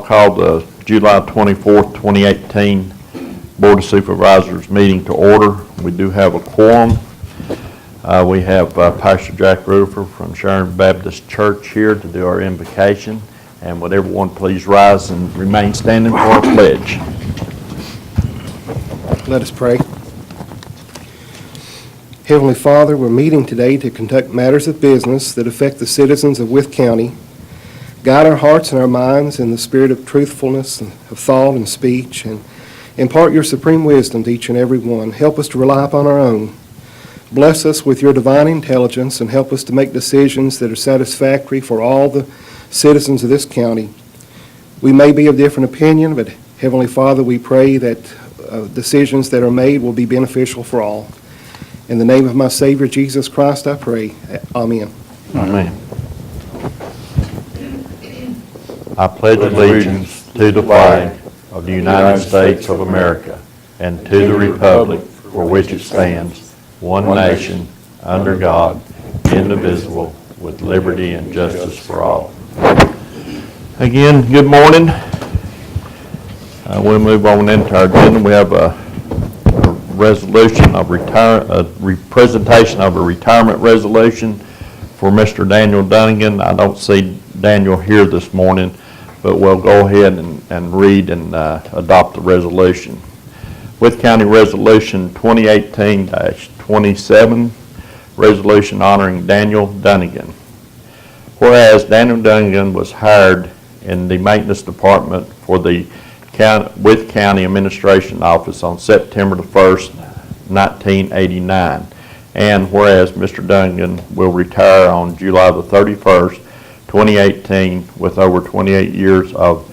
call the July 24th, 2018 Board of Supervisors meeting to order. We do have a quorum. We have Pastor Jack Rutherford from Sharon Baptist Church here to do our invocation. And would everyone please rise and remain standing for our pledge. Let us pray. Heavenly Father, we're meeting today to conduct matters of business that affect the citizens of Wythe County. Guide our hearts and our minds in the spirit of truthfulness, of thought and speech, and impart your supreme wisdom to each and every one. Help us to rely upon our own. Bless us with your divine intelligence and help us to make decisions that are satisfactory for all the citizens of this county. We may be of different opinion, but Heavenly Father, we pray that decisions that are made will be beneficial for all. In the name of my Savior, Jesus Christ, I pray. Amen. Amen. I pledge allegiance to the flag of the United States of America and to the republic for which it stands, one nation, under God, indivisible, with liberty and justice for all. Again, good morning. We'll move on into our agenda. We have a resolution of presentation of a retirement resolution for Mr. Daniel Dunnigan. I don't see Daniel here this morning, but we'll go ahead and read and adopt the resolution. Wythe County Resolution 2018-27, resolution honoring Daniel Dunnigan. Whereas Daniel Dunnigan was hired in the maintenance department for the Wythe County Administration Office on September the 1st, 1989. And whereas Mr. Dunnigan will retire on July the 31st, 2018 with over 28 years of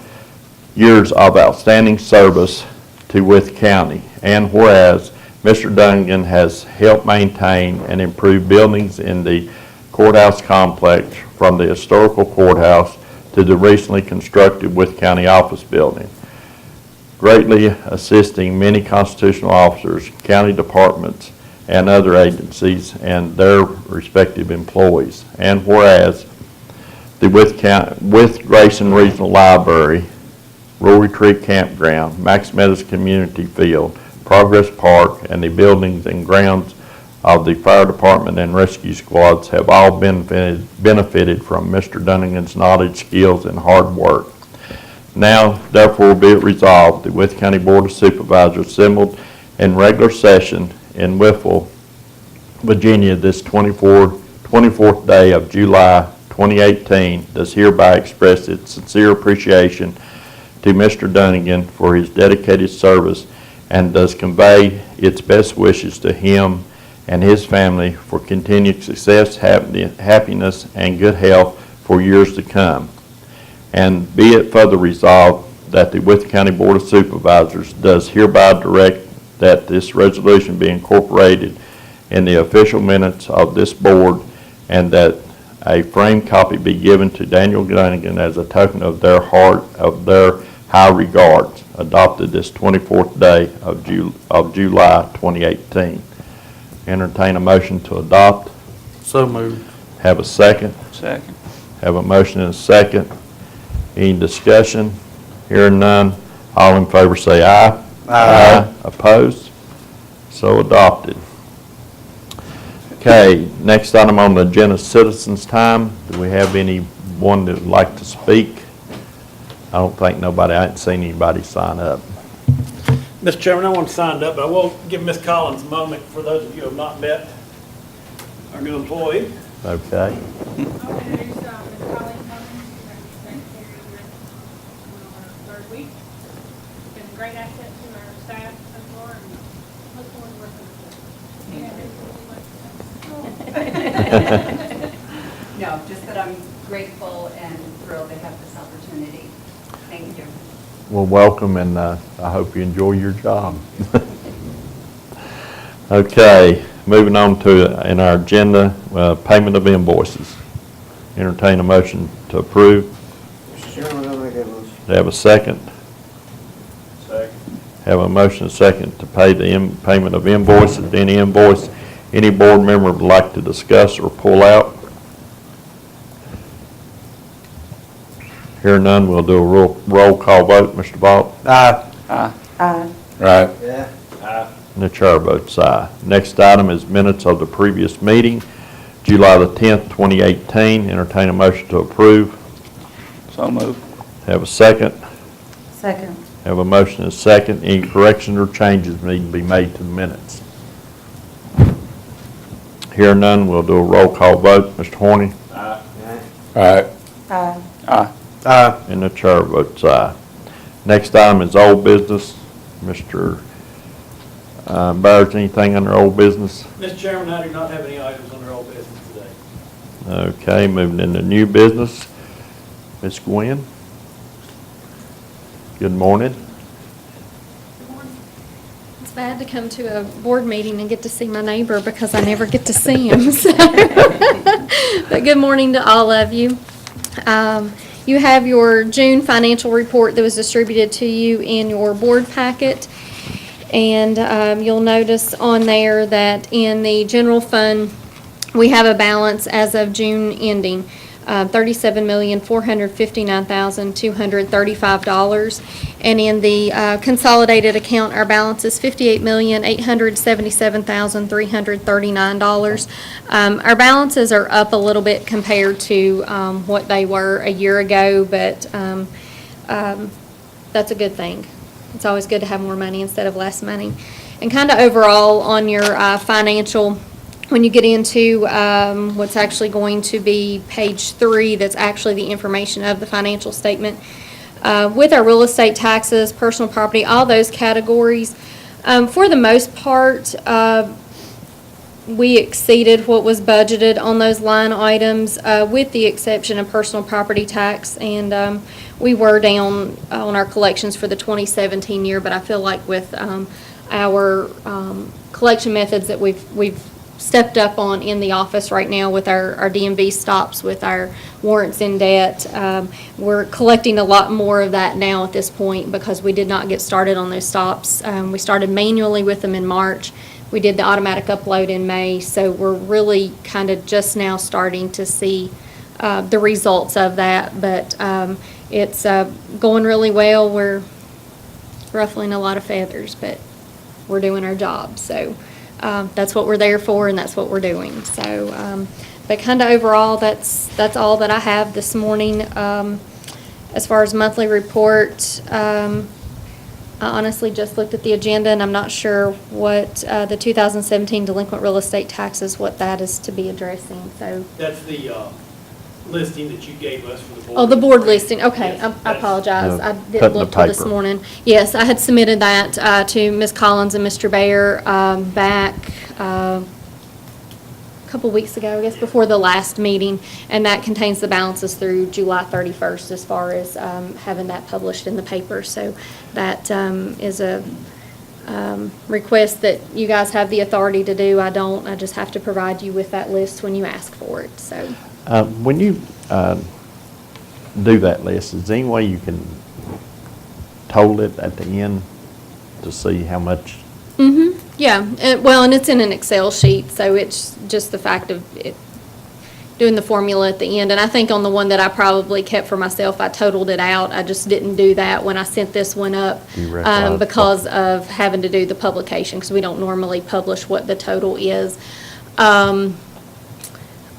outstanding service to Wythe County. And whereas Mr. Dunnigan has helped maintain and improve buildings in the courthouse complex from the historical courthouse to the recently constructed Wythe County office building, greatly assisting many constitutional officers, county departments, and other agencies and their respective employees. And whereas the Wythe Grayson Regional Library, Rural Retreat Campground, Max Meadows Community Field, Progress Park, and the buildings and grounds of the fire department and rescue squads have all benefited from Mr. Dunnigan's knowledge, skills, and hard work. Now, therefore, be it resolved, the Wythe County Board of Supervisors assembled in regular session in Wythe, Virginia, this 24th day of July 2018, does hereby express its sincere appreciation to Mr. Dunnigan for his dedicated service and does convey its best wishes to him and his family for continued success, happiness, and good health for years to come. And be it further resolved that the Wythe County Board of Supervisors does hereby direct that this resolution be incorporated in the official minutes of this board and that a framed copy be given to Daniel Dunnigan as a token of their high regards, adopted this 24th day of July 2018. Entertain a motion to adopt. So moved. Have a second. Second. Have a motion and a second. Any discussion? Hearing none. All in favor say aye. Aye. Opposed? So adopted. Okay, next item on the agenda, citizens' time. Do we have anyone that would like to speak? I don't think nobody, I haven't seen anybody sign up. Mr. Chairman, no one signed up, but I will give Ms. Collins a moment for those of you who have not met our new employee. Okay. I'll introduce Ms. Colleen Cummings, who's been secretary here on our third week. Been a great asset to our staff so far, and look forward to working with her. No, just that I'm grateful and thrilled to have this opportunity. Thank you. Well, welcome, and I hope you enjoy your job. Okay, moving on to, in our agenda, payment of invoices. Entertain a motion to approve. Mr. Chairman, I'll make that motion. Do you have a second? Second. Have a motion and a second to pay the payment of invoices. Any invoice any board member would like to discuss or pull out? Hearing none, we'll do a roll call vote. Mr. Vaught? Aye. Aye. Right. Yeah. Aye. And the chair votes aye. Next item is minutes of the previous meeting, July the 10th, 2018. Entertain a motion to approve. So moved. Have a second. Second. Have a motion and a second. Any corrections or changes need to be made to the minutes? Hearing none, we'll do a roll call vote. Mr. Horny? Aye. Aye. Aye. Aye. Aye. And the chair votes aye. Next item is old business. Mr. Byers, anything under old business? Mr. Chairman, I do not have any items under old business today. Okay, moving into new business. Ms. Gwen? Good morning. It's bad to come to a board meeting and get to see my neighbor because I never get to see him. So. But good morning to all of you. You have your June financial report that was distributed to you in your board packet. And you'll notice on there that in the general fund, we have a balance as of June ending, $37,459,235. And in the consolidated account, our balance is $58,877,339. Our balances are up a little bit compared to what they were a year ago, but that's a good thing. It's always good to have more money instead of less money. And kind of overall on your financial, when you get into what's actually going to be page 3, that's actually the information of the financial statement. With our real estate taxes, personal property, all those categories, for the most part, we exceeded what was budgeted on those line items, with the exception of personal property tax, and we were down on our collections for the 2017 year, but I feel like with our collection methods that we've stepped up on in the office right now with our DMV stops, with our warrants in debt, we're collecting a lot more of that now at this point because we did not get started on those stops. We started manually with them in March. We did the automatic upload in May, so we're really kind of just now starting to see the results of that, but it's going really well. We're ruffling a lot of feathers, but we're doing our job, so that's what we're there for, and that's what we're doing. So, but kind of overall, that's all that I have this morning. As far as monthly report, I honestly just looked at the agenda, and I'm not sure what the 2017 delinquent real estate taxes, what that is to be addressing. So That's the listing that you gave us for the board. oh, the board listing, okay, Yes, I that's- apologize, No, I cut in didn't the look till this paper. morning. Yes, I had submitted that to Ms. Collins and Mr. Bayer back a couple weeks ago, I guess, before the last meeting, and that contains the balances through July 31st as far as having that published in the paper. So that is a request that you guys have the authority to do. I don't, I just have to provide you with that list when you ask for it, so. When you do that list, is there any way you can total it at the end to see how much? Mm-hmm, yeah, well, and it's in an Excel sheet, so it's just the fact of it, doing the formula at the end. And I think on the one that I probably kept for myself, I totaled it out. I just didn't do that when I sent this one up You recognize- because of having to do the publication, because we don't normally publish what the total is.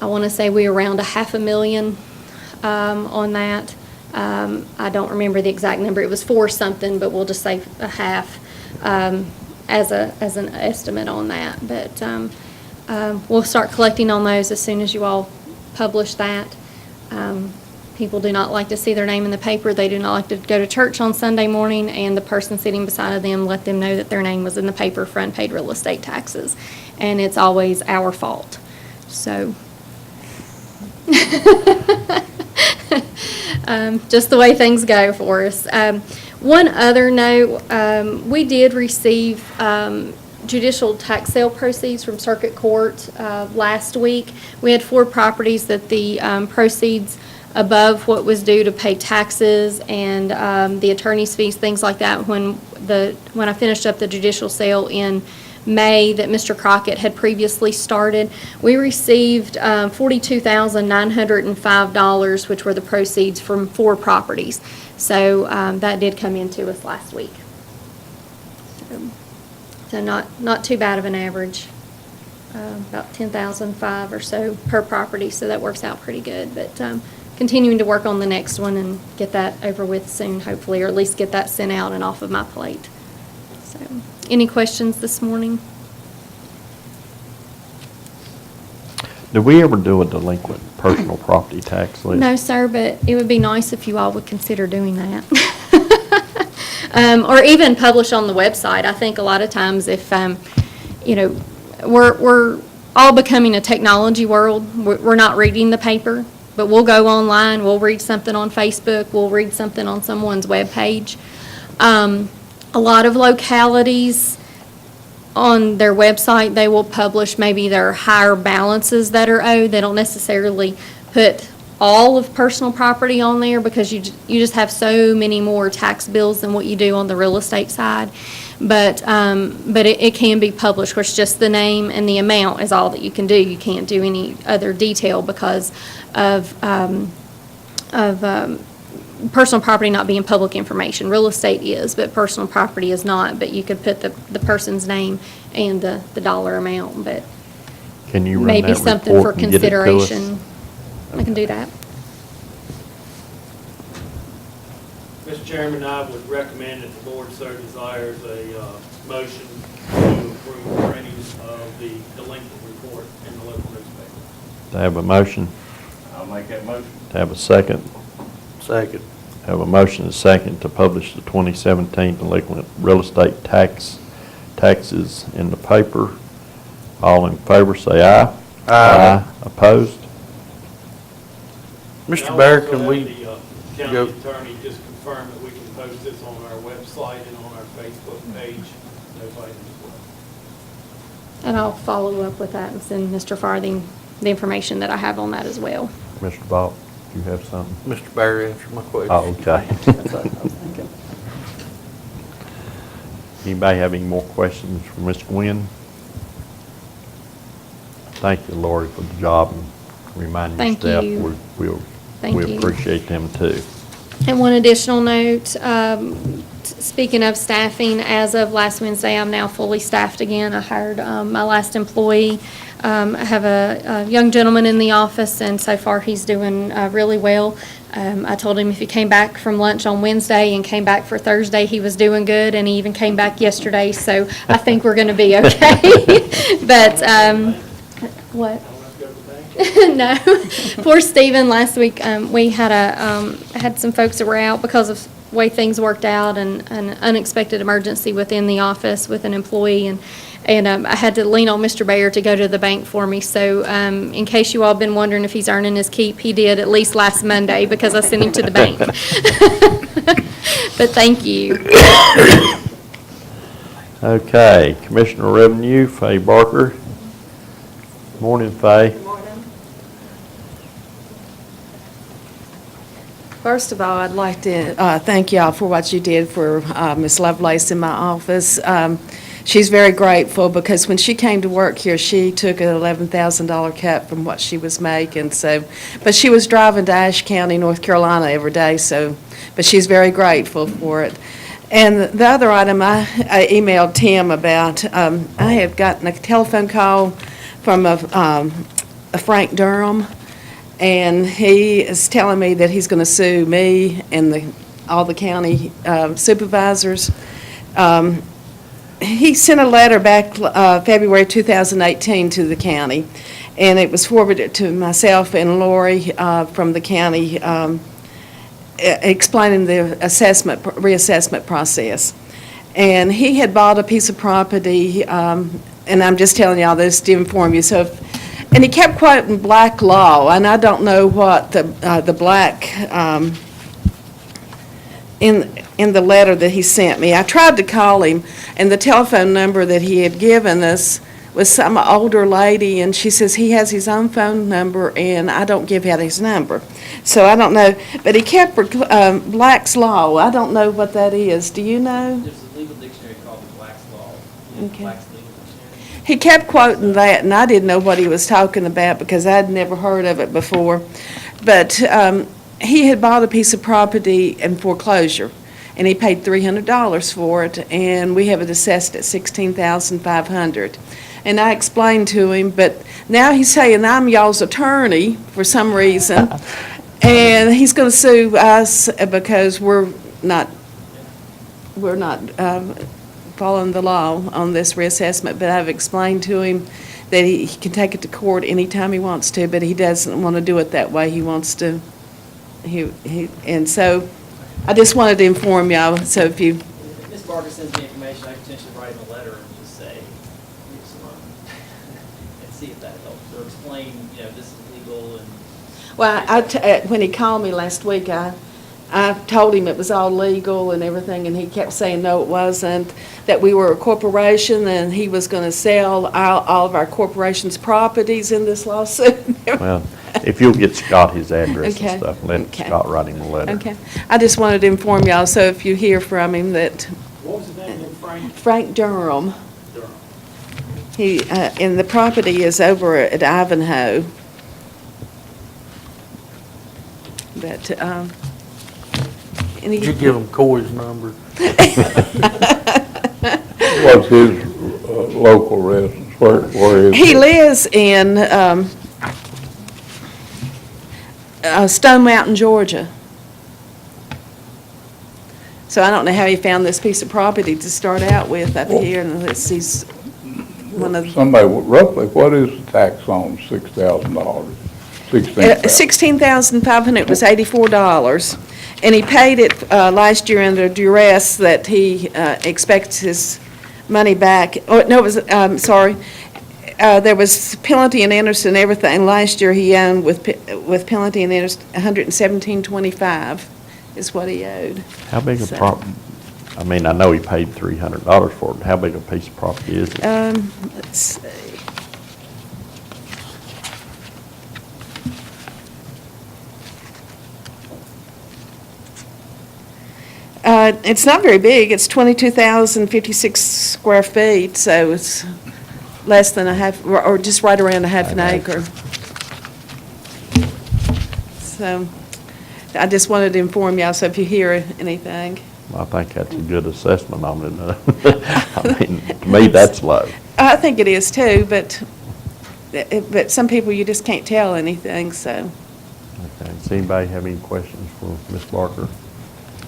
I want to say we around $500,000 on that. I don't remember the exact number. It was 4 something, but we'll just say a half as an estimate on that. But we'll start collecting on those as soon as you all publish that. People do not like to see their name in the paper. They do not like to go to church on Sunday morning, and the person sitting beside them let them know that their name was in the paper for unpaid real estate taxes. And it's always our fault. So. Just the way things go for us. One other note, we did receive judicial tax sale proceeds from circuit court last week. We had 4 properties that the proceeds above what was due to pay taxes and the attorney's fees, things like that. When I finished up the judicial sale in May that Mr. Crockett had previously started. We received $42,905, which were the proceeds from 4 properties. So that did come into us last week. So not too bad of an average. About $10,005 or so per property, so that works out pretty good. But continuing to work on the next one and get that over with soon, hopefully, or at least get that sent out and off of my plate. So, any questions this morning? Do we ever do a delinquent personal property tax list? No, sir, but it would be nice if you all would consider doing that. Or even publish on the website. I think a lot of times if, we're all becoming a technology world. We're not reading the paper, but we'll go online, we'll read something on Facebook, we'll read something on someone's webpage. A lot of localities on their website, they will publish maybe their higher balances that are owed. They don't necessarily put all of personal property on there because you just have so many more tax bills than what you do on the real estate side. But it can be published, where it's just the name and the amount is all that you can do. You can't do any other detail because of personal property not being public information. Real estate is, but personal property is not. But you could put the person's name and the dollar amount, but Can you run maybe that something for report and get it to us? consideration. I can do that. Mr. Chairman, I would recommend that the board so desires a motion to approve printing of the delinquent report in the local newspaper. To have a motion, I'll make that motion. to have a second, Second. have a motion and a second to publish the 2017 delinquent real estate taxes in the paper. All in favor, say aye. Aye. Opposed? Mr. Bear, can And we also have the go- county attorney just confirm that we can post this on our website and on our Facebook page, those items as well. And I'll follow up with that and send Mr. Farthing the information that I have on that as well. Mr. Balt, do you have something? Mr. Bear answer my question? Oh, okay. Anybody have any more questions for Ms. Gwynn? Thank you, Lori, for the job and reminding your Thank staff. you. Thank We you. appreciate them too. And one additional note, speaking of staffing, as of last Wednesday, I'm now fully staffed again. I hired my last employee. I have a young gentleman in the office, and so far he's doing really well. I told him if he came back from lunch on Wednesday and came back for Thursday, he was doing good, and he even came back yesterday, so I think we're going to be okay. But, what? No. Poor Stephen, last week, we had had some folks that were out because of the way things worked out, and an unexpected emergency within the office with an employee, and I had to lean on Mr. Bayer to go to the bank for me. So in case you all been wondering if he's earning his keep, he did at least last Monday because I sent him to the bank. But thank you. Okay, Commissioner of Revenue, Faye Barker. Morning, Faye. First of all, I'd like to thank y'all for what you did for Ms. Lovelace in my office. She's very grateful because when she came to work here, she took an $11,000 cut from what she was making. But she was driving to Ashe County, North Carolina every day, but she's very grateful for it. And the other item I emailed Tim about, I had gotten a telephone call from a Frank Durham, and he is telling me that he's going to sue me and all the county supervisors. He sent a letter back February 2018 to the county, and it was forwarded to myself and Lori from the county, explaining the reassessment process. And he had bought a piece of property, and I'm just telling y'all this to inform you. And he kept quoting black law, and I don't know what the black in the letter that he sent me. I tried to call him, and the telephone number that he had given us was some older lady, and she says he has his own phone number, and I don't give out his number. So I don't know, but he kept Black's Law. I don't know what that is. Do you know? There's a legal dictionary called the Black's Law. Okay. Black's Legal Dictionary. he kept quoting that, and I didn't know what he was talking about because I'd never heard of it before. But he had bought a piece of property in foreclosure, and he paid $300 for it, and we have it assessed at $16,500. And I explained to him, but now he's saying I'm y'all's attorney for some reason, and he's going to sue us because we're not following the law on this reassessment. But I've explained to him that he can take it to court anytime he wants to, but he doesn't want to do it that way. He wants to, and so I just wanted to inform y'all, so if you, If Ms. Barker sends me information, I can potentially write him a letter and just say, here's some money, and see if that helps, or explain, this is legal and. well, when he called me last week, I told him it was all legal and everything, and he kept saying, no, it wasn't, that we were a corporation, and he was going to sell all of our corporation's properties in this lawsuit. Well, if you'll get Scott his address Okay. and stuff, let Okay. Scott write him a letter. Okay, I just wanted to inform y'all, so if you hear from him, that What was his name again, Frank? Frank Durham, Durham. and the property is over at Ivanhoe. But, and Did you give him Coy's number? What's his local residence? Where is he lives in Stone Mountain, Georgia. So I don't know how he found this piece of property to start out with up here, unless he's one of the. Somebody, roughly, what is the tax on $6,000? $16,500 was $84, and he paid it last year under duress that he expects his money back. Oh, no, it was, sorry, there was penalty and interest and everything. Last year he owed with penalty and interest $117.25 is what he owed. How big a So- property, I mean, I know he paid $300 for it, but how big a piece of property is it? Let's see. It's not very big. It's 22,056 square feet, so it's less than a half, or just right around a half an acre. So I just wanted to inform y'all, so if you hear anything. I think that's a good assessment on it. I mean, to me, that's low. I think it is too, but some people, you just can't tell anything, so, Okay, does anybody have any questions for Ms. Barker?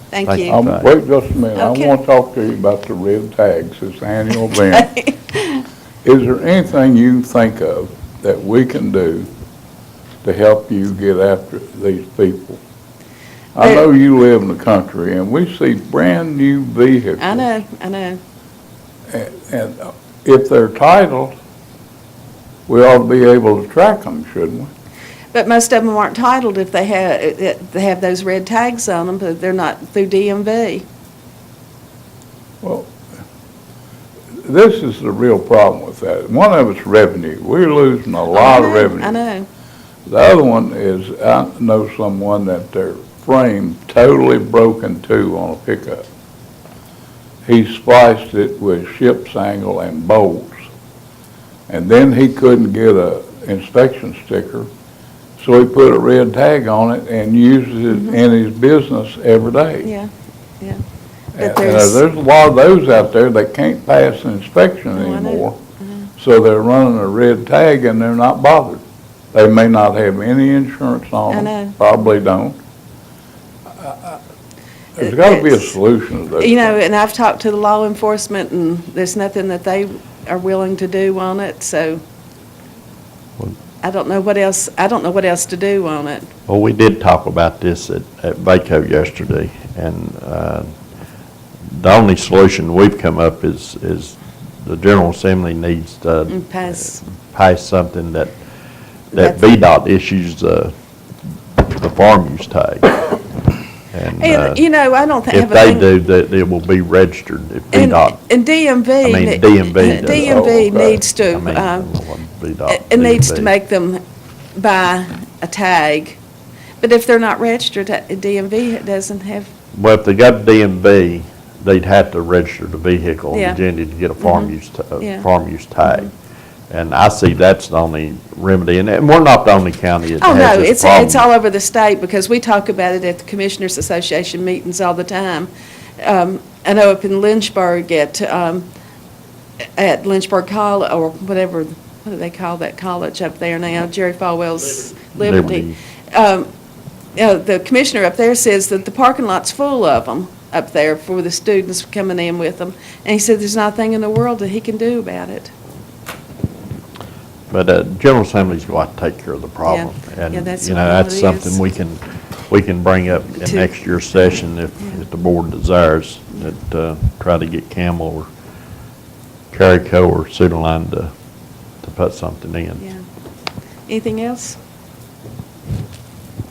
thank Thank you. you. Wait just a minute. Okay. I want to talk to you about the red tags, this annual event. Is there anything you think of that we can do to help you get after these people? I know you live in the country, and we see brand-new vehicles. I know. And if they're titled, we ought to be able to track them, shouldn't we? But most of them aren't titled if they have those red tags on them, but they're not through DMV. Well, this is the real problem with that. One of it's revenue. We're losing a lot of revenue. I know. The other one is, I know someone that their frame totally broken too on a pickup. He spliced it with ship's angle and bolts, and then he couldn't get a inspection sticker, so he put a red tag on it and uses it in his business every day. Yeah. And But there's a lot of those out there that can't pass an inspection Oh, I know. anymore, so they're running a red tag and they're not bothered. They may not have any insurance on I them. know. Probably don't. There's got to be a solution to this. And I've talked to the law enforcement, and there's nothing that they are willing to do on it, so I don't know what else to do on it. Well, we did talk about this at VACO yesterday, and the only solution we've come up is the General Assembly needs to pass something that VDOT issues the farm use tag. And I don't think. if they do, that it will be registered if VDOT. And DMV. I mean, DMV does. DMV needs to. I mean, I don't know what VDOT. It needs to DMV. make them buy a tag. But if they're not registered, DMV doesn't have. Well, if they got DMV, they'd have to register the vehicle on Yeah. the agenda to get a farm use, Yeah. farm use tag. And I see that's the only remedy, and we're not the only county that Oh, no, has this problem. it's all over the state, because we talk about it at the Commissioners Association meetings all the time. I know up in Lynchburg at Lynchburg College, or whatever, what do they call that college up there now? Jerry Falwell's Liberty. The commissioner up there says that the parking lot's full of them up there for the students coming in with them. And he said there's not a thing in the world that he can do about it. But General Assembly's got to take care of the problem. Yeah. Yeah, that's And, you know, what that's it something is. we can bring up in To- next year's session if the board desires, that try to get Campbell or Carico or Cedar Line to put something in. Yeah. Anything else?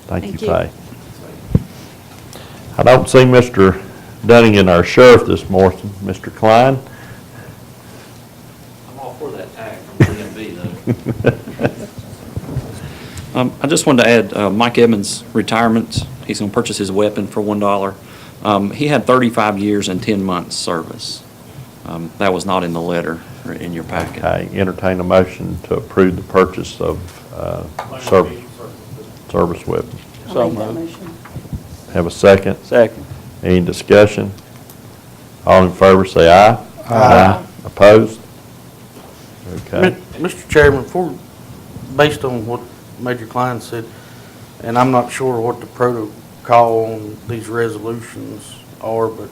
Thank you, Thank you. Fay. I don't see Mr. Dunnigan, our sheriff, this morning. Mr. Klein? I'm all for that tag from DMV, though. I just wanted to add Mike Evans' retirement. He's going to purchase his weapon for $1. He had 35 years and 10 months service. That was not in the letter or in your packet. Okay, entertain a motion to approve the purchase of service weapons. I'll make that motion. Have a second? Second. Any discussion? All in favor, say aye. Aye. Opposed? Okay. Mr. Chairman, based on what Major Klein said, and I'm not sure what the protocol on these resolutions are, but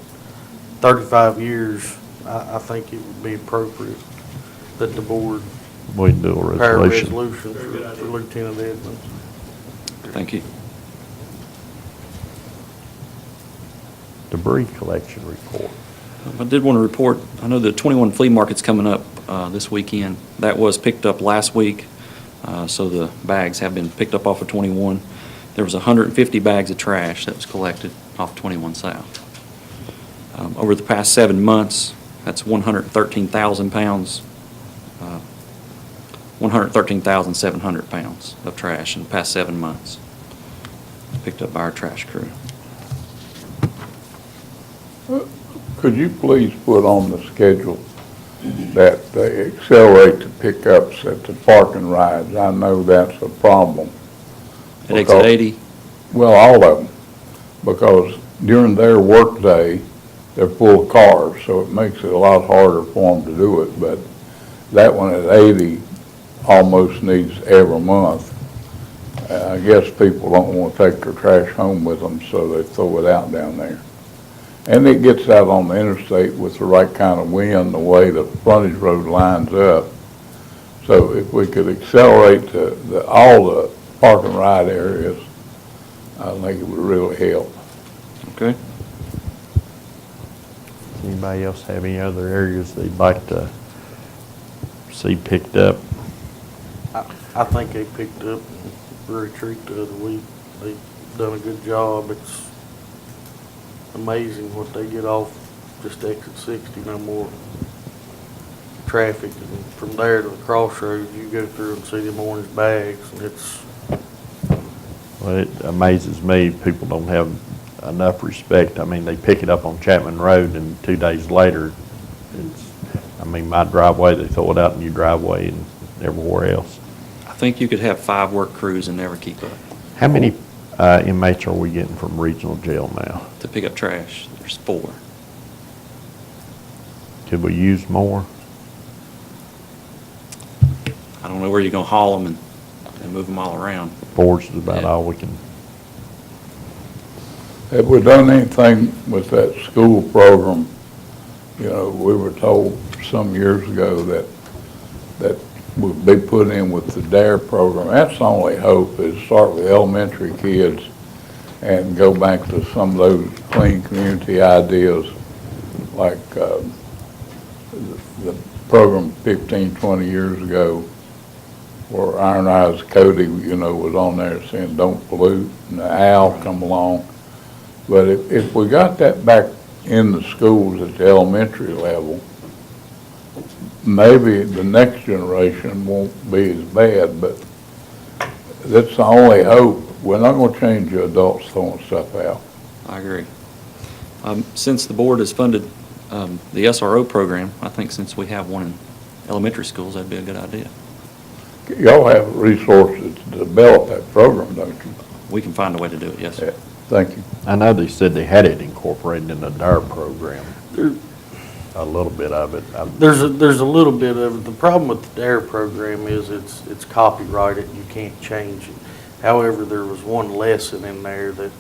35 years, I think it would be appropriate that the board We can do a prepare a resolution. resolution for Lieutenant Edmonds. Thank you. Debris collection report. I did want to report, I know the 21 flea market's coming up this weekend. That was picked up last week, so the bags have been picked up off of 21. There was 150 bags of trash that was collected off 21 South. Over the past 7 months, that's 113,000 pounds, 113,700 pounds of trash in the past 7 months, picked up by our trash crew. Could you please put on the schedule that they accelerate the pickups at the parking rides? I know that's a problem. At exit 80, Well, all of them, because during their workday, they're full of cars, so it makes it a lot harder for them to do it. But that one at 80 almost needs every month. I guess people don't want to take their trash home with them, so they throw it out down there. And it gets out on the interstate with the right kind of wind, the way the frontage road lines up. So if we could accelerate all the park and ride areas, I think it would really help. okay? Anybody else have any other areas they'd like to see picked up? I think they picked up Brewery Creek the other week. They've done a good job. It's amazing what they get off just exit 60, no more traffic. And from there to the crossroads, you go through and see them orange bags, and it's, Well, it amazes me, people don't have enough respect. I mean, they pick it up on Chapman Road, and 2 days later, my driveway, they throw it out in your driveway and everywhere else. I think you could have 5 work crews and never keep up How many inmates are we getting from regional jail now? to pick up trash. There's 4. Could we use more? I don't know where you're going to haul them and move them all around. 4's is about Yeah. all we can. Have we done anything with that school program? You know, we were told some years ago that would be put in with the DARE program. That's the only hope, is start with elementary kids and go back to some of those clean community ideas, like the program 15, 20 years ago, where Iron Eyes Cody, was on there saying, don't pollute, and the owl come along. But if we got that back in the schools at the elementary level, maybe the next generation won't be as bad, but that's the only hope. We're not going to change the adults throwing stuff out. I agree. Since the board has funded the SRO program, I think since we have one elementary schools, that'd be a good idea. Y'all have resources to develop that program, don't you? We can find a way to do it, yes, Yeah, sir. thank you. I know they said they had it incorporated in the DARE program, There- a little bit of it. There's a little bit of it. The problem with the DARE program is it's copyrighted, you can't change it. However, there was one lesson in there that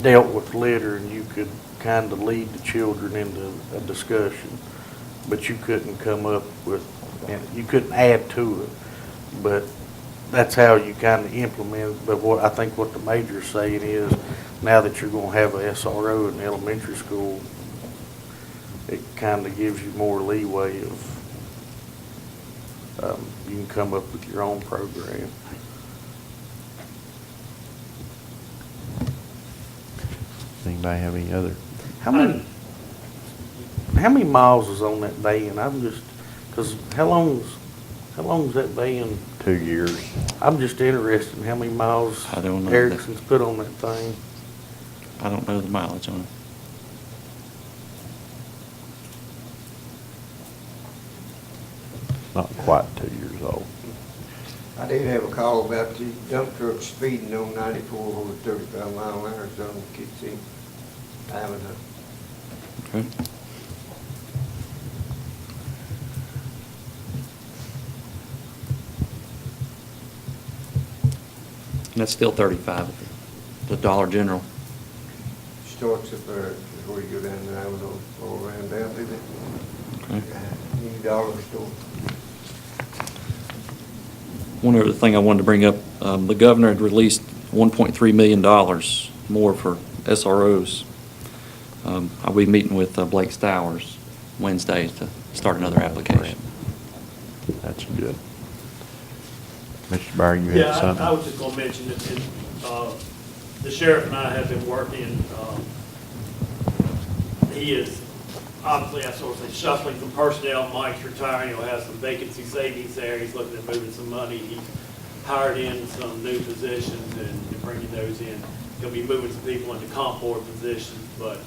dealt with litter, and you could kind of lead the children into a discussion, but you couldn't come up with, and you couldn't add to it. But that's how you kind of implement it. But what, I think what the major's saying is, now that you're gonna have a SRO in elementary school, it kind of gives you more leeway of, you can come up with your own program. Anybody have any other? How many miles is on that van? I'm just, because how long's that van? 2 years. I'm just interested in how many miles I don't know that. Erickson's put on that thing. I don't know the mileage on it. Not quite 2 years old. I did have a call about the dump truck speeding on 94 over 35 mile an hour zone, kids in Avenue. Okay. And that's still 35 at the Dollar General. Starts up there before you go down the Avenue, all around down to the Okay. new dollar store. One other thing I wanted to bring up, the governor had released $1.3 million more for SROs. I'll be meeting with Blake Stowers Wednesday to start another application. That's good. Mr. Barry, you had Yeah, something? I was just gonna mention that, the sheriff and I have been working, he is, obviously, I sort of say shuffling some personnel. Mike's retiring, he'll have some vacancy savings there, he's looking at moving some money. He hired in some new positions and bringing those in. He'll be moving some people into comp board positions, but,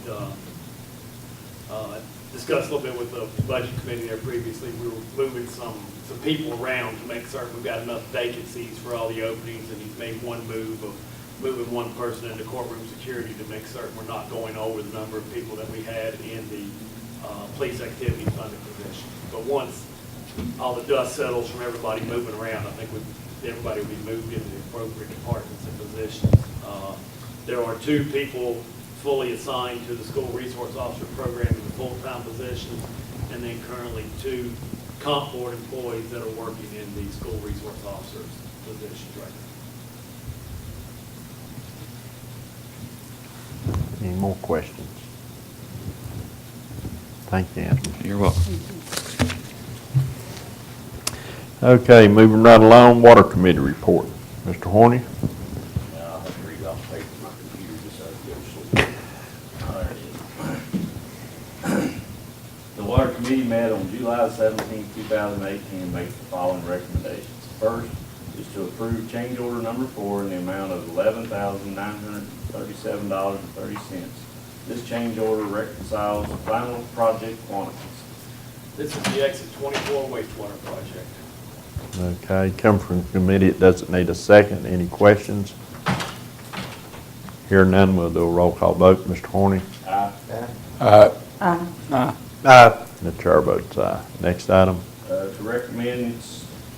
discussed a little bit with the budget committee there previously. We were moving some people around to make certain we've got enough vacancies for all the openings, and he's made one move of moving one person into courtroom security to make certain we're not going over the number of people that we had in the police activity funded position. But once all the dust settles from everybody moving around, I think everybody will be moved into the appropriate departments and positions. There are 2 people fully assigned to the school resource officer program in the full-time positions, and then currently 2 comp board employees that are working in the school resource officers positions right now. Any more questions? Thank you, Anthony. You're welcome. Okay, moving right along, Water Committee report. Mr. Horny? I'll have to read off paper from my computer just so I can go to sleep. There it is. The Water Committee met on July 17, 2018, and makes the following recommendations. First is to approve change order number 4 in the amount of $11,937.30. This change order reconciles the final project quantities. This is the Exit 24 wastewater project. Okay, come from committee, it doesn't need a second. Any questions? Hearing none, we'll do a roll call vote. Mr. Horny? Aye. The chair votes aye. Next item. To recommend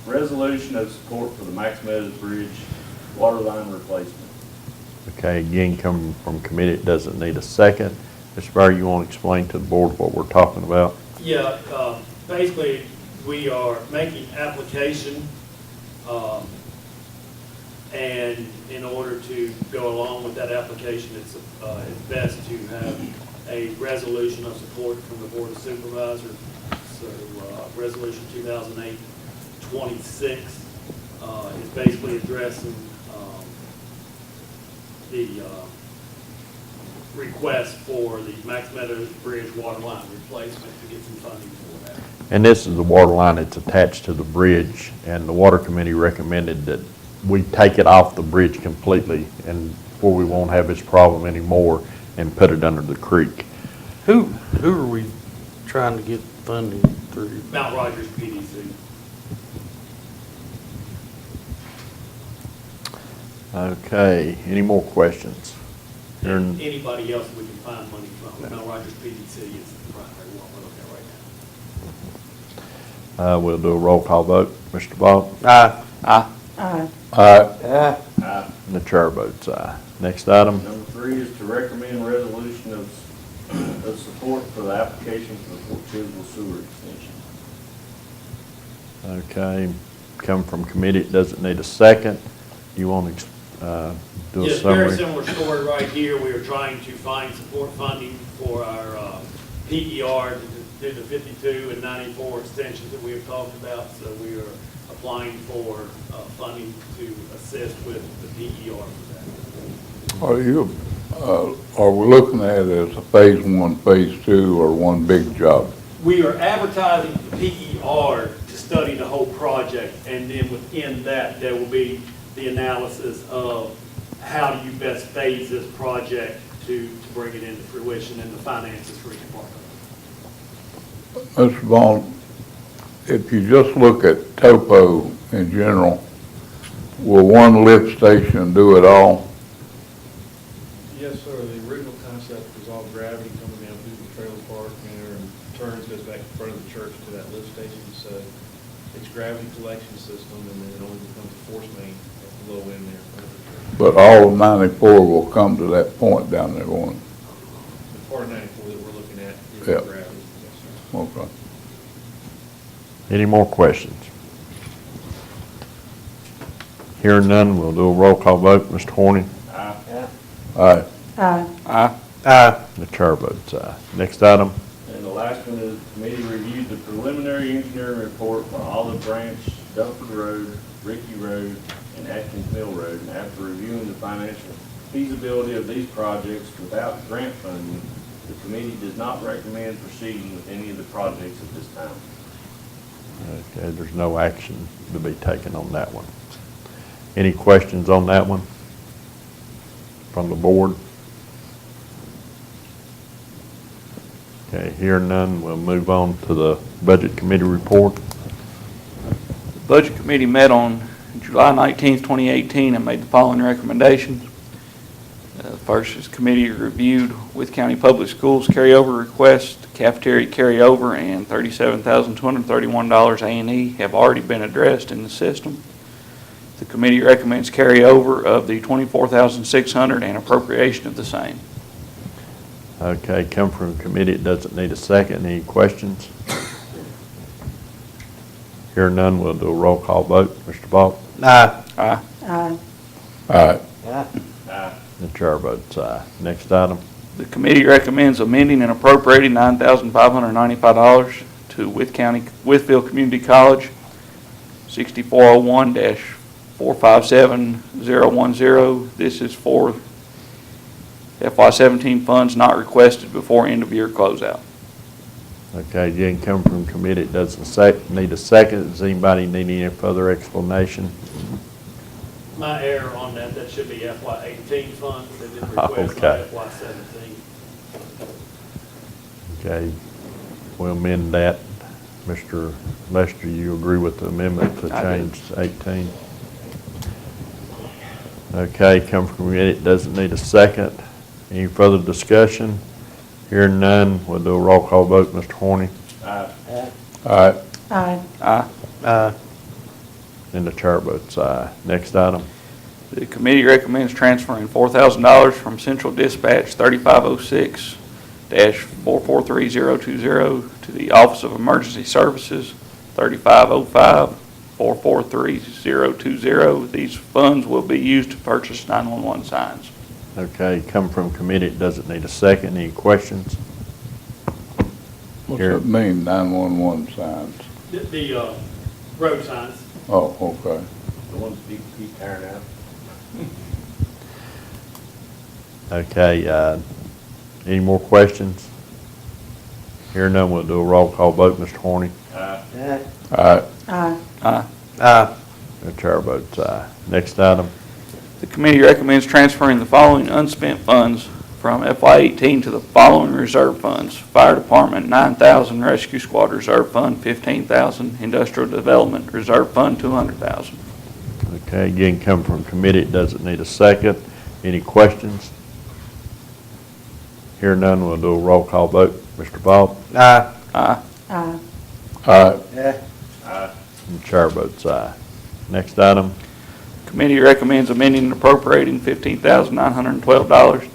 resolution of support for the Max Meadows Bridge water line replacement. Okay, again, coming from committee, it doesn't need a second. Mr. Barry, you want to explain to the board what we're talking about? Yeah, basically, we are making application, and in order to go along with that application, it's best to have a resolution of support from the Board of Supervisors. So, Resolution 2008-26 is basically addressing the request for the Max Meadows Bridge water line replacement to get some funding for that. And this is the water line that's attached to the bridge, and the water committee recommended that we take it off the bridge completely, and before we won't have this problem anymore, and put it under the creek. Who are we trying to get funding through. Mount Rogers PDC. Okay, any more questions? Hearing- Anybody else we can find money from, Mount Rogers PDC is the primary one we're looking at right now. We'll do a roll call vote. Mr. Ball? Aye. Aye. Aye. And the chair votes aye. Next item. Number 3 is to recommend resolution of support for the application for the Fort Chiswell sewer extension. Okay, come from committee, it doesn't need a second. You want to do a Yes, very summary? similar story right here. We are trying to find support funding for our PER to do the 52 and 94 extensions that we have talked about. So we are applying for funding to assist with the PER for that. Are we looking at it as a phase 1, phase 2, or one big job? We are advertising the PER to study the whole project, and then within that, there will be the analysis of how do you best phase this project to bring it into fruition and the finances for each part of it. Mr. Vaughn, if you just look at topo in general, will one lift station do it all? Yes, sir. The original concept was all gravity coming down through the trailer park and turns, goes back in front of the church to that lift station. So it's gravity collection system, and then it only becomes a force main at the low end there in front of the church. But all of 94 will come to that point down there going, The part of 94 that we're looking at is Yeah. gravity. Yes, sir. okay. Any more questions? Hearing none, we'll do a roll call vote. Mr. Horning? Aye. The chair votes aye. Next item. And the last one is, the committee reviewed the preliminary engineering report for Olive Branch, Dufford Road, Ricky Road, and Atkins Mill Road. And after reviewing the financial feasibility of these projects without grant funding, the committee does not recommend proceeding with any of the projects at this time. Okay, there's no action to be taken on that one. Any questions on that one from the board? Okay, hearing none, we'll move on to the Budget Committee report. The Budget Committee met on July 19th, 2018, and made the following recommendations. First is committee reviewed Wythe County Public Schools carryover request, cafeteria carryover, and $37,231 A&E have already been addressed in the system. The committee recommends carryover of the $24,600 and appropriation of the same. Okay, come from committee, it doesn't need a second. Any questions? Hearing none, we'll do a roll call vote. Mr. Ball? Aye. Aye. Aye. The chair votes aye. Next item. The committee recommends amending and appropriating $9,595 to Wytheville Community College, 6401-457010. This is for FY17 funds not requested before end of year closeout. Okay, again, come from committee, it doesn't need a second. Does anybody need any further explanation? My error on that, that should be FY18 funds, they didn't request Okay. FY17. Okay, we'll amend that. Mr. Lester, you agree with the amendment to I do. change 18? Okay, come from committee, it doesn't need a second. Any further discussion? Hearing none, we'll do a roll call vote. Mr. Horning? Aye. Aye. Aye. And the chair votes aye. Next item. The committee recommends transferring $4,000 from Central Dispatch 3506-443020 to the Office of Emergency Services 3505-443020. These funds will be used to purchase 911 signs. Okay, come from committee, it doesn't need a second. Any questions? What's Here. that mean, 911 signs? The road signs. Oh, okay. The ones people keep tearing out. Okay, any more questions? Hearing none, we'll do a roll call vote. Mr. Horning? Aye. Aye. Aye. The chair votes aye. Next item. The committee recommends transferring the following unspent funds from FY18 to the following reserve funds. Fire Department, $9,000. Rescue Squad Reserve Fund, $15,000. Industrial Development Reserve Fund, $200,000. Okay, again, come from committee, it doesn't need a second. Any questions? Hear none, we'll do a roll call vote. Mr. Vaught? Aye. Aye. Aye. Aye. And the chair votes aye. Next item. Committee recommends amending and appropriating $15,912 to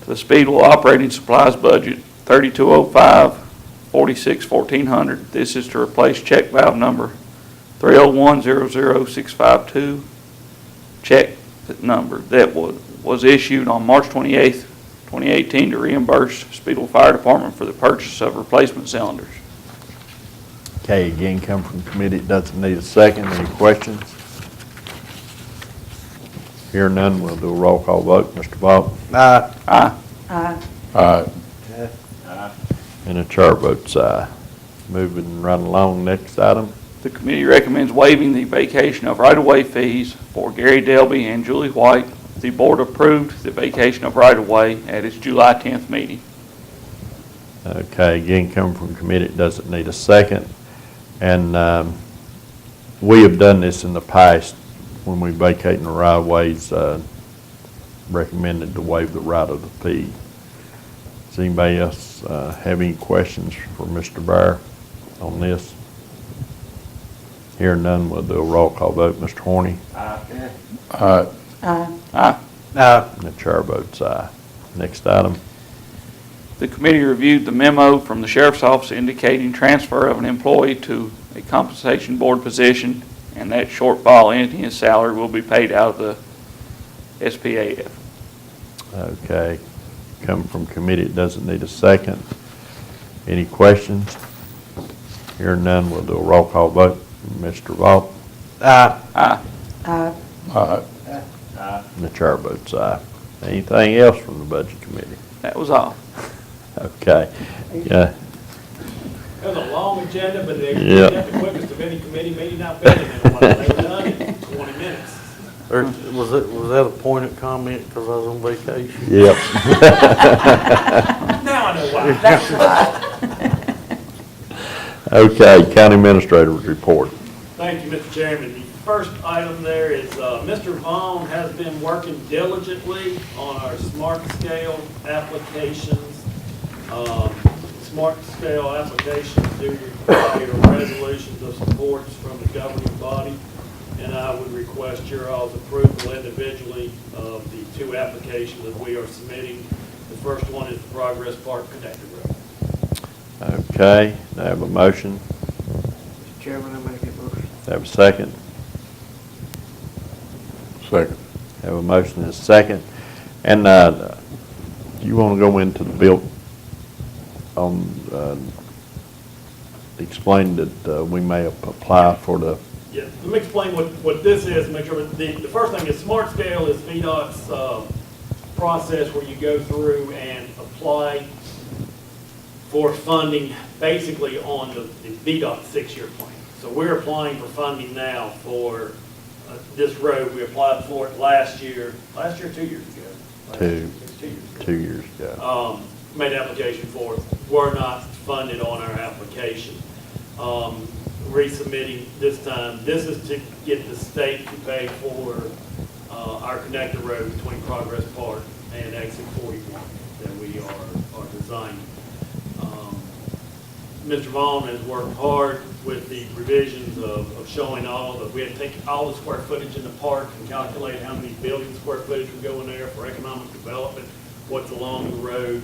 the Speedwell operating supplies budget, 3205-46-1400. This is to replace check valve number 301-00652. Check number that was issued on March 28th, 2018 to reimburse Speedwell Fire Department for the purchase of replacement cylinders. Okay, again, come from committee, it doesn't need a second. Any questions? Hear none, we'll do a roll call vote. Mr. Vaught? Aye. Aye. Aye. Aye. And the chair votes aye. Moving right along, next item. The committee recommends waiving the vacation of right-of-way fees for Gary Delby and Julie White. The board approved the vacation of right-of-way at its July 10th meeting. Okay, again, coming from committee, it doesn't need a second. And we have done this in the past when we vacating the right-of-ways, recommended to waive the right of the fee. Does anybody else have any questions for Mr. Bear on this? Hearing none, we'll do a roll call vote. Mr. Horny? Aye. Aye. Aye. Aye. And the chair votes aye. Next item. The committee reviewed the memo from the sheriff's office indicating transfer of an employee to a compensation board position, and that shortfall in his salary will be paid out of the SPAF. Okay, coming from committee, it doesn't need a second. Any questions? Hearing none, we'll do a roll call vote. Mr. Vaught? Aye. Aye. Aye. Aye. And the chair votes aye. Anything else from the budget committee? That was all. Okay, yeah, It was a long agenda, but they Yeah. got the quickest of any committee meeting I've been in a while. They were done in 20 minutes. Or was that a pointed comment because I was on vacation? yep. Now I know why. Okay, county administrator's report. Thank you, Mr. Chairman. The first item there is Mr. Vaughn has been working diligently on our smart scale applications. Smart scale applications do require resolutions of support from the governing body, and I would request your all's approval individually of the two applications that we are submitting. The first one is the Progress Park Connector Road. Okay, I have a motion. Mr. Chairman, I make a motion. Have a second. Second. Have a motion and a second. And you want to go into the bill on, explain that we may apply for the, Yeah, let me explain what this is, make sure, the first thing is Smart Scale is VDOT's process where you go through and apply for funding basically on the VDOT 6-year plan. So we're applying for funding now for this road. We applied for it last year, 2 years ago. It's 2 years ago. 2 years ago. Made an application for it, were not funded on our application. Resubmitting this time, this is to get the state to pay for our connector road between Progress Park and exit 41 that we are designing. Mr. Vaughn has worked hard with the revisions of showing we had to take all the square footage in the park and calculate how many building square footage would go in there for economic development, what's along the road.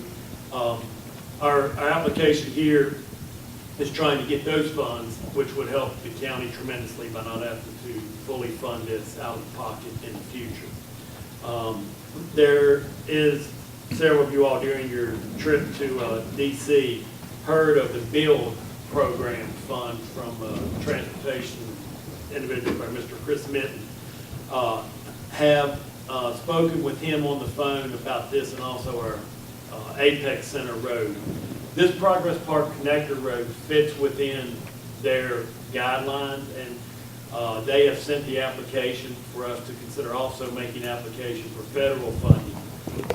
Our application here is trying to get those funds, which would help the county tremendously by not having to fully fund this out of pocket in the future. There is several of you all during your trip to DC heard of the BUILD program fund from transportation individual by Mr. Chris Mitten. Have spoken with him on the phone about this and also our Apex Center Road. This Progress Park Connector Road fits within their guidelines, and they have sent the application for us to consider also making application for federal funding.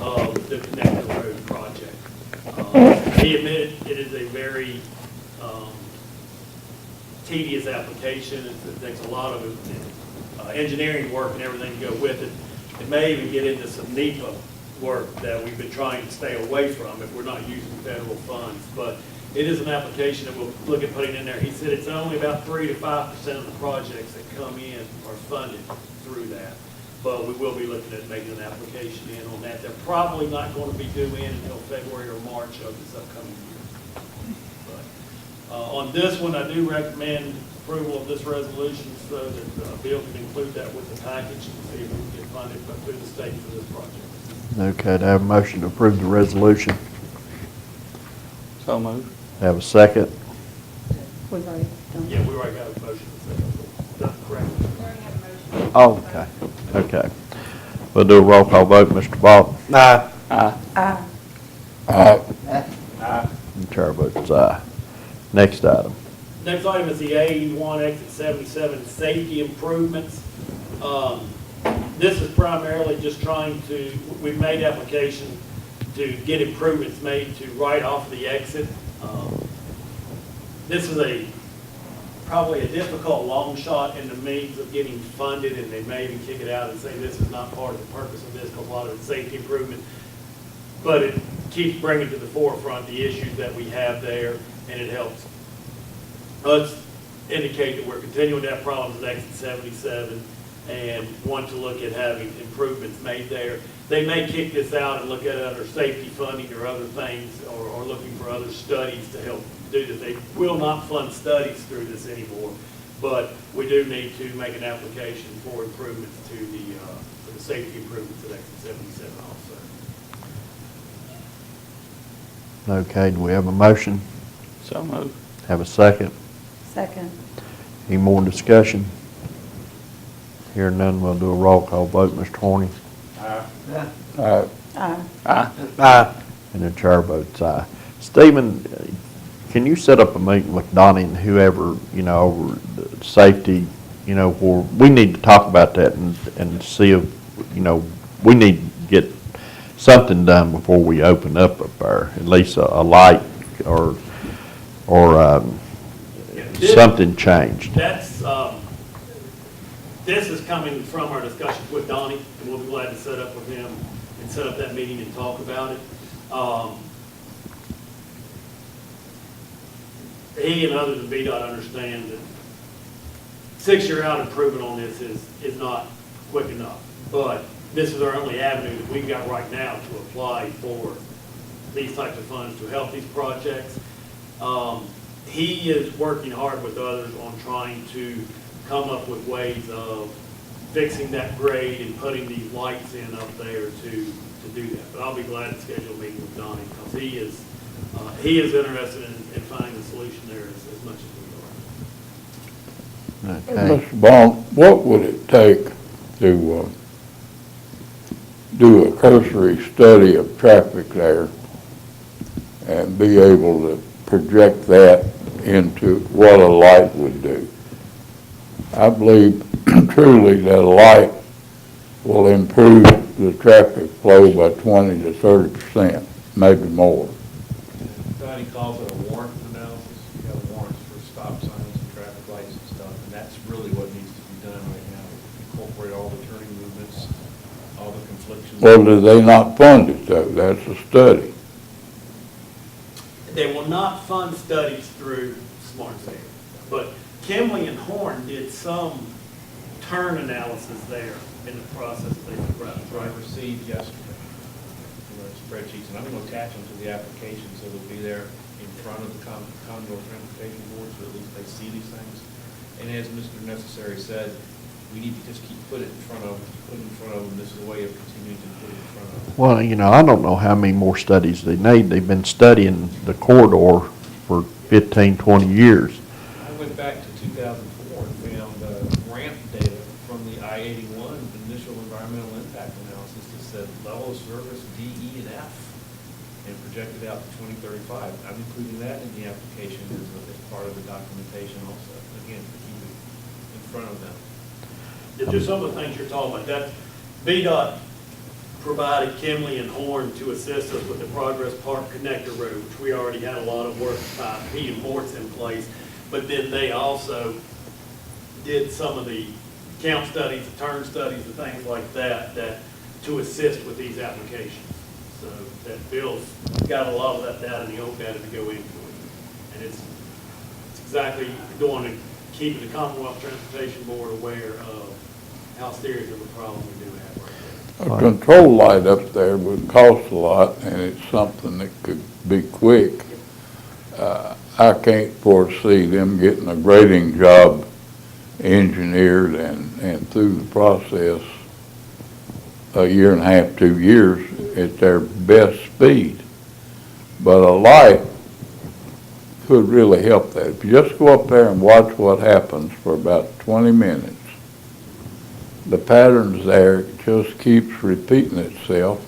of the Connector Road project. He admitted it is a very tedious application. It takes a lot of engineering work and everything to go with it. It may even get into some NEPA work that we've been trying to stay away from if we're not using federal funds. But it is an application that we'll look at putting in there. He said it's only about 3 to 5% of the projects that come in are funded through that. But we will be looking at making an application in on that. They're probably not going to be due in until February or March of this upcoming year. But on this one, I do recommend approval of this resolution so that Bill can include that with the package and see if we can get funded through the state for this project. Okay, to have a motion to approve the resolution. So moved. Have a second. We've already done. Yeah, we already got a motion. That's correct. We already have a motion. Oh, okay. Okay. We'll do a roll call vote. Mr. Ball? Aye. Aye. Aye. The chair votes aye. Next item. Next item is the A81 exit 77 safety improvements. This is primarily just trying to, we've made application to get improvements made to right off the exit. This is probably a difficult long shot in the means of getting funded, and they may even kick it out and say this is not part of the purpose of this because a lot of it's safety improvement. But it keeps bringing to the forefront the issues that we have there, and it helps us indicate that we're continuing to have problems at exit 77 and want to look at having improvements made there. They may kick this out and look at it under safety funding or other things, or looking for other studies to help do this. They will not fund studies through this anymore, but we do need to make an application for improvements to the safety improvements at exit 77 also. Okay, do we have a motion? So moved. Have a second? Second. Any more discussion? Hearing none, we'll do a roll call vote. Mr. Horny? Aye. Aye. And the chair votes aye. Stephen, can you set up a meeting with Donnie and whoever, over the safety, where we need to talk about that and see if, we need to get something done before we open up there, at least a light or something changed. That's, this is coming from our discussions with Donnie, and we'll be glad to set up with him and set up that meeting and talk about it. He and others at VDOT understand that 6-year out improvement on this is not quick enough. But this is our only avenue that we've got right now to apply for these types of funds to help these projects. He is working hard with others on trying to come up with ways of fixing that grade and putting these lights in up there to do that. But I'll be glad to schedule a meeting with Donnie because he is interested in finding a solution there as much as we are. Okay. Mr. Bond, what would it take to do a cursory study of traffic there and be able to project that into what a light would do? I believe truly that a light will improve the traffic flow by 20 to 30%, maybe more. Donnie calls it a warrant analysis. You have warrants for stop signs and traffic lights and stuff, and that's really what needs to be done right now. Incorporate all the turning movements, all the conflictions. Well, do they not fund it though? That's a study. They will not fund studies through Smart City, but Kimley and Horn did some turn analysis there in the process they progressed, I right? received yesterday, spreadsheets, and I'm going to attach them to the application so they'll be there in front of the Conduit Transportation Board, so at least they see these things. And as Mr. Necessary said, we need to just keep putting it in front of them. This is a way of continuing to put it in front of them. Well, I don't know how many more studies they need. They've been studying the corridor for 15, 20 years. I went back to 2004 and found ramp data from the I-81 initial environmental impact analysis that said level of service D, E, and F, and projected out to 2035. I'm including that in the application as part of the documentation also, again, to keep it in front of them. Just some of the things you're talking about, that VDOT provided Kimley and Horn to assist us with the Progress Park Connector Road, which we already had a lot of work by Pete and Mort's in place. But then they also did some of the count studies, the turn studies, and things like that, to assist with these applications. So that Bill's got a lot of that data and the OPED to go into it. And it's exactly going to keep the Commonwealth Transportation Board aware of how serious of a problem we do have right there. A control light up there would cost a lot, and it's something that could be quick. I can't foresee them getting a grading job engineered and through the process a year and a half, 2 years at their best speed. But a light could really help that. If you just go up there and watch what happens for about 20 minutes, the pattern's there, it just keeps repeating itself.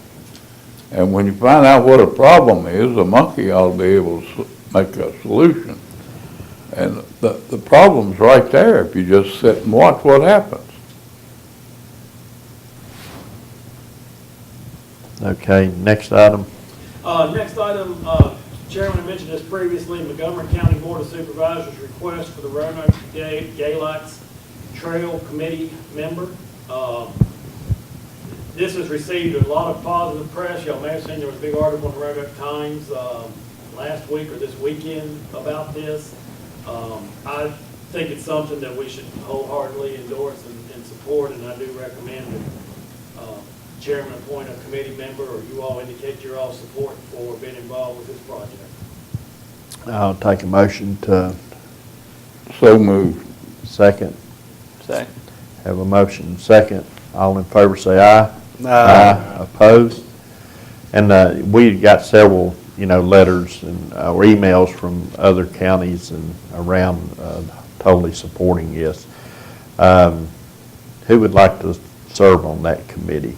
And when you find out what a problem is, the monkey ought to be able to make a solution. And the problem's right there if you just sit and watch what happens. Okay, next item. Next item, Chairman, I mentioned this previously, Montgomery County Board of Supervisors request for the Roanoke Galax Trail Committee member. This has received a lot of positive press. Y'all may have seen there was a big article in the Roanoke Times last week or this weekend about this. I think it's something that we should wholeheartedly endorse and support, and I do recommend that Chairman appoint a committee member, or you all indicate your all support for being involved with this project. I'll take a motion to So moved. second. Second. Have a motion second. All in favor say aye. Aye. Opposed? And we got several, letters and or emails from other counties and around totally supporting this. Who would like to serve on that committee?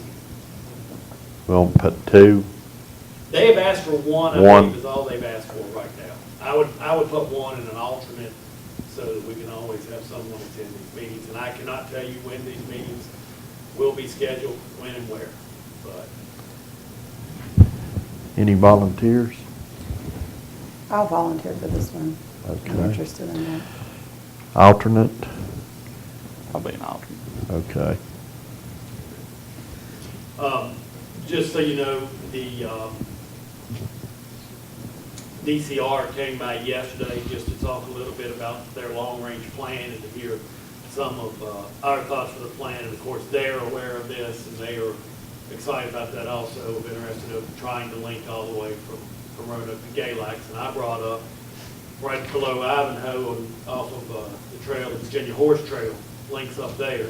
We'll put two. They have asked for one, I believe is all they've asked for right now. I would put one and an alternate so that we can always have someone attend these meetings. And I cannot tell you when these meetings will be scheduled, when and where, but. Any volunteers? I'll volunteer for this one. I'm Okay. interested in that. Alternate? I'll be an alternate. Okay. Just so you know, the DCR came by yesterday just to talk a little bit about their long-range plan and to hear some of our thoughts for the plan. And of course, they're aware of this and they are excited about that also, interested in trying to link all the way from Roanoke to Galax. And I brought up right below Ivanhoe and off of the trail, the Virginia Horse Trail, links up there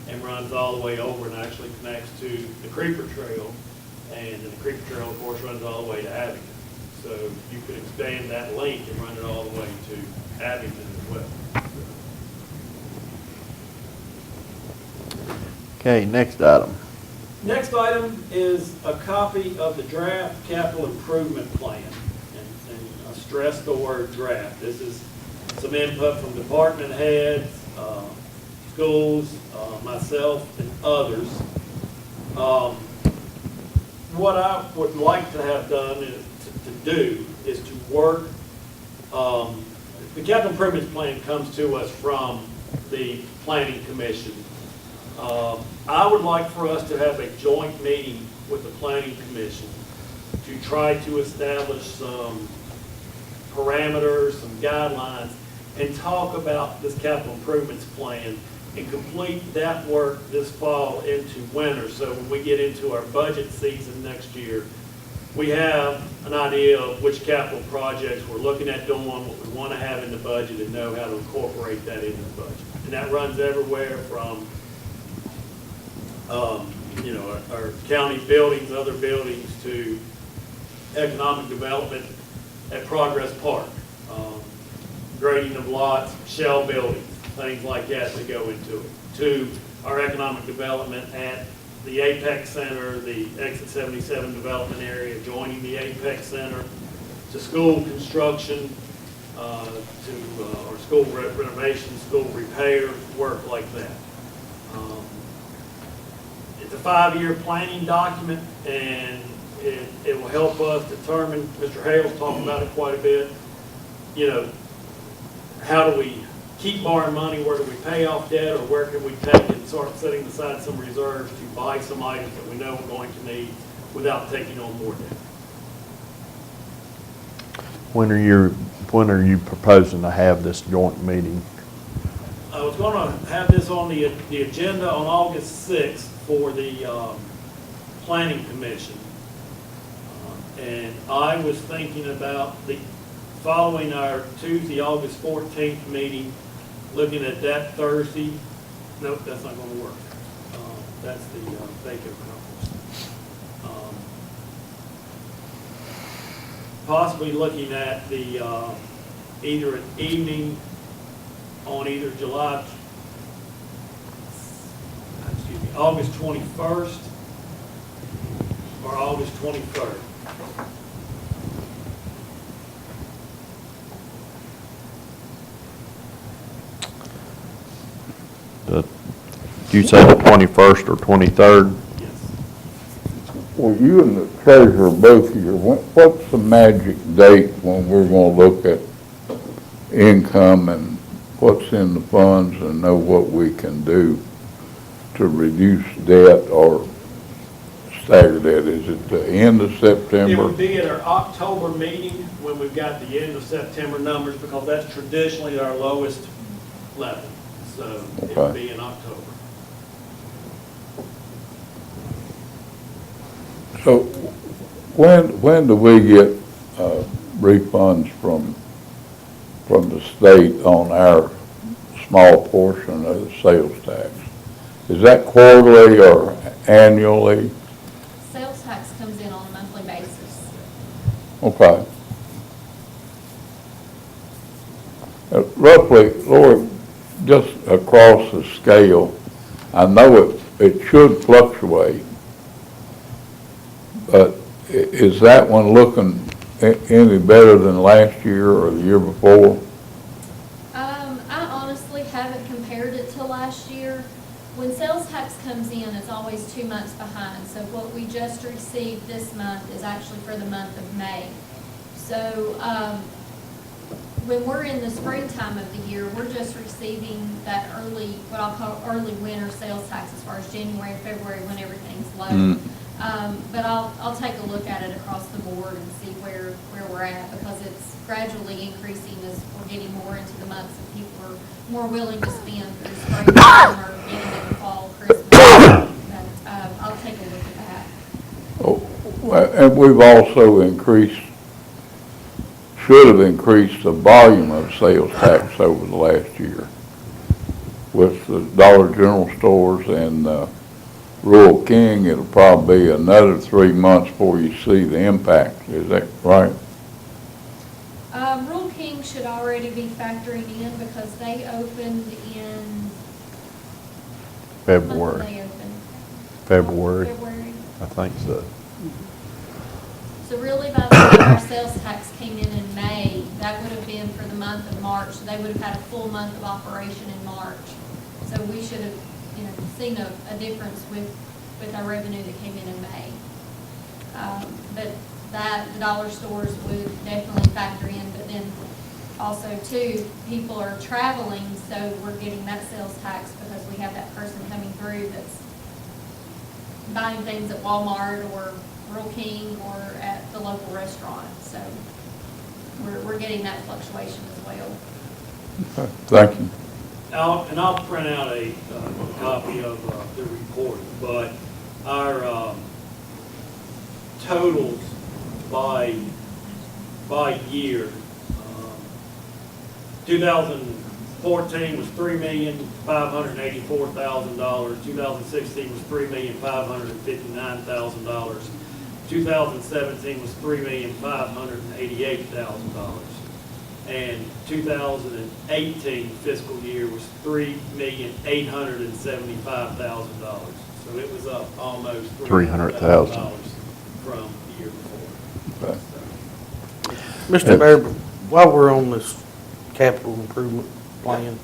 and runs all the way over and actually connects to the Creeper Trail. And the Creeper Trail, of course, runs all the way to Abington. So you could expand that link and run it all the way to Abington as well. Okay, next item. Next item is a copy of the draft capital improvement plan. And I stress the word draft. This is some input from department heads, schools, myself, and others. What I would like to have done is to work, the capital improvements plan comes to us from the Planning Commission. I would like for us to have a joint meeting with the Planning Commission to try to establish some parameters, some guidelines, and talk about this capital improvements plan and complete that work this fall into winter. So when we get into our budget season next year, we have an idea of which capital projects we're looking at doing, what we want to have in the budget, and know how to incorporate that into the budget. And that runs everywhere from, our county buildings, other buildings, to economic development at Progress Park, grading of lots, shell buildings, things like that go into it, to our economic development at the Apex Center, the Exit 77 development area, joining the Apex Center, to school construction, or school renovation, school repair, work like that. It's a 5-year planning document, and it will help us determine, Mr. Hale's talked about it quite a bit, you know, how do we keep borrowing money, where do we pay off debt, or where can we take it and start setting aside some reserves to buy some items that we know we're going to need without taking on more debt. When are you proposing to have this joint meeting? I was going to have this on the agenda on August 6th for the Planning Commission. And I was thinking about following our Tuesday, August 14th meeting, looking at that Thursday. Nope, that's not going to work. That's the VACO conference. Possibly looking at the either an evening on either August 21st or August 23rd. Do you say the 21st or 23rd? Well, you and the treasurer both here, what's the magic date when we're gonna look at income and what's in the funds and know what we can do to reduce debt or stagger debt? Is it the end of It September? would be at our October meeting when we've got the end of September numbers, because that's traditionally our lowest level. So it would be in October. So when do we get refunds from the state on our small portion of the sales tax? Is that quarterly or annually? Sales tax comes in on a monthly basis. Okay. Roughly, Lord, just across the scale, I know it should fluctuate, but is that one looking any better than last year or the year before? I honestly haven't compared it to last year. When sales tax comes in, it's always 2 months behind. So what we just received this month is actually for the month of May. So when we're in the springtime of the year, we're just receiving that early, what I'll call early winter sales tax as far as January and February when everything's low. But I'll take a look at it across the board and see where we're at, because it's gradually increasing as we're getting more into the months and people are more willing to spend through spring, summer, getting into fall, Christmas. But I'll take a look at that. Oh, and we've also should have increased the volume of sales tax over the last year with the Dollar General stores and Rural King. It'll probably be another 3 months before you see the impact. Is that right? Rural King should already be factoring in because they opened in February. When did they open? February, February. I think so. So really, by the time our sales tax came in May, that would have been for the month of March. So they would have had a full month of operation in March. So we should have, seen a difference with our revenue that came in May. But the dollar stores would definitely factor in. But then also too, people are traveling, so we're getting that sales tax because we have that person coming through that's buying things at Walmart or Rural King or at the local restaurant. So we're getting that fluctuation as well. Okay. Thank you. I'll print out a copy of the report, but our totals by year, 2014 was $3,584,000. 2016 was $3,559,000. 2017 was $3,588,000. And 2018 fiscal year was $3,875,000. So it was up almost $300,000 from the year before. Okay. Mr. Mayor, while we're on this capital improvement plan,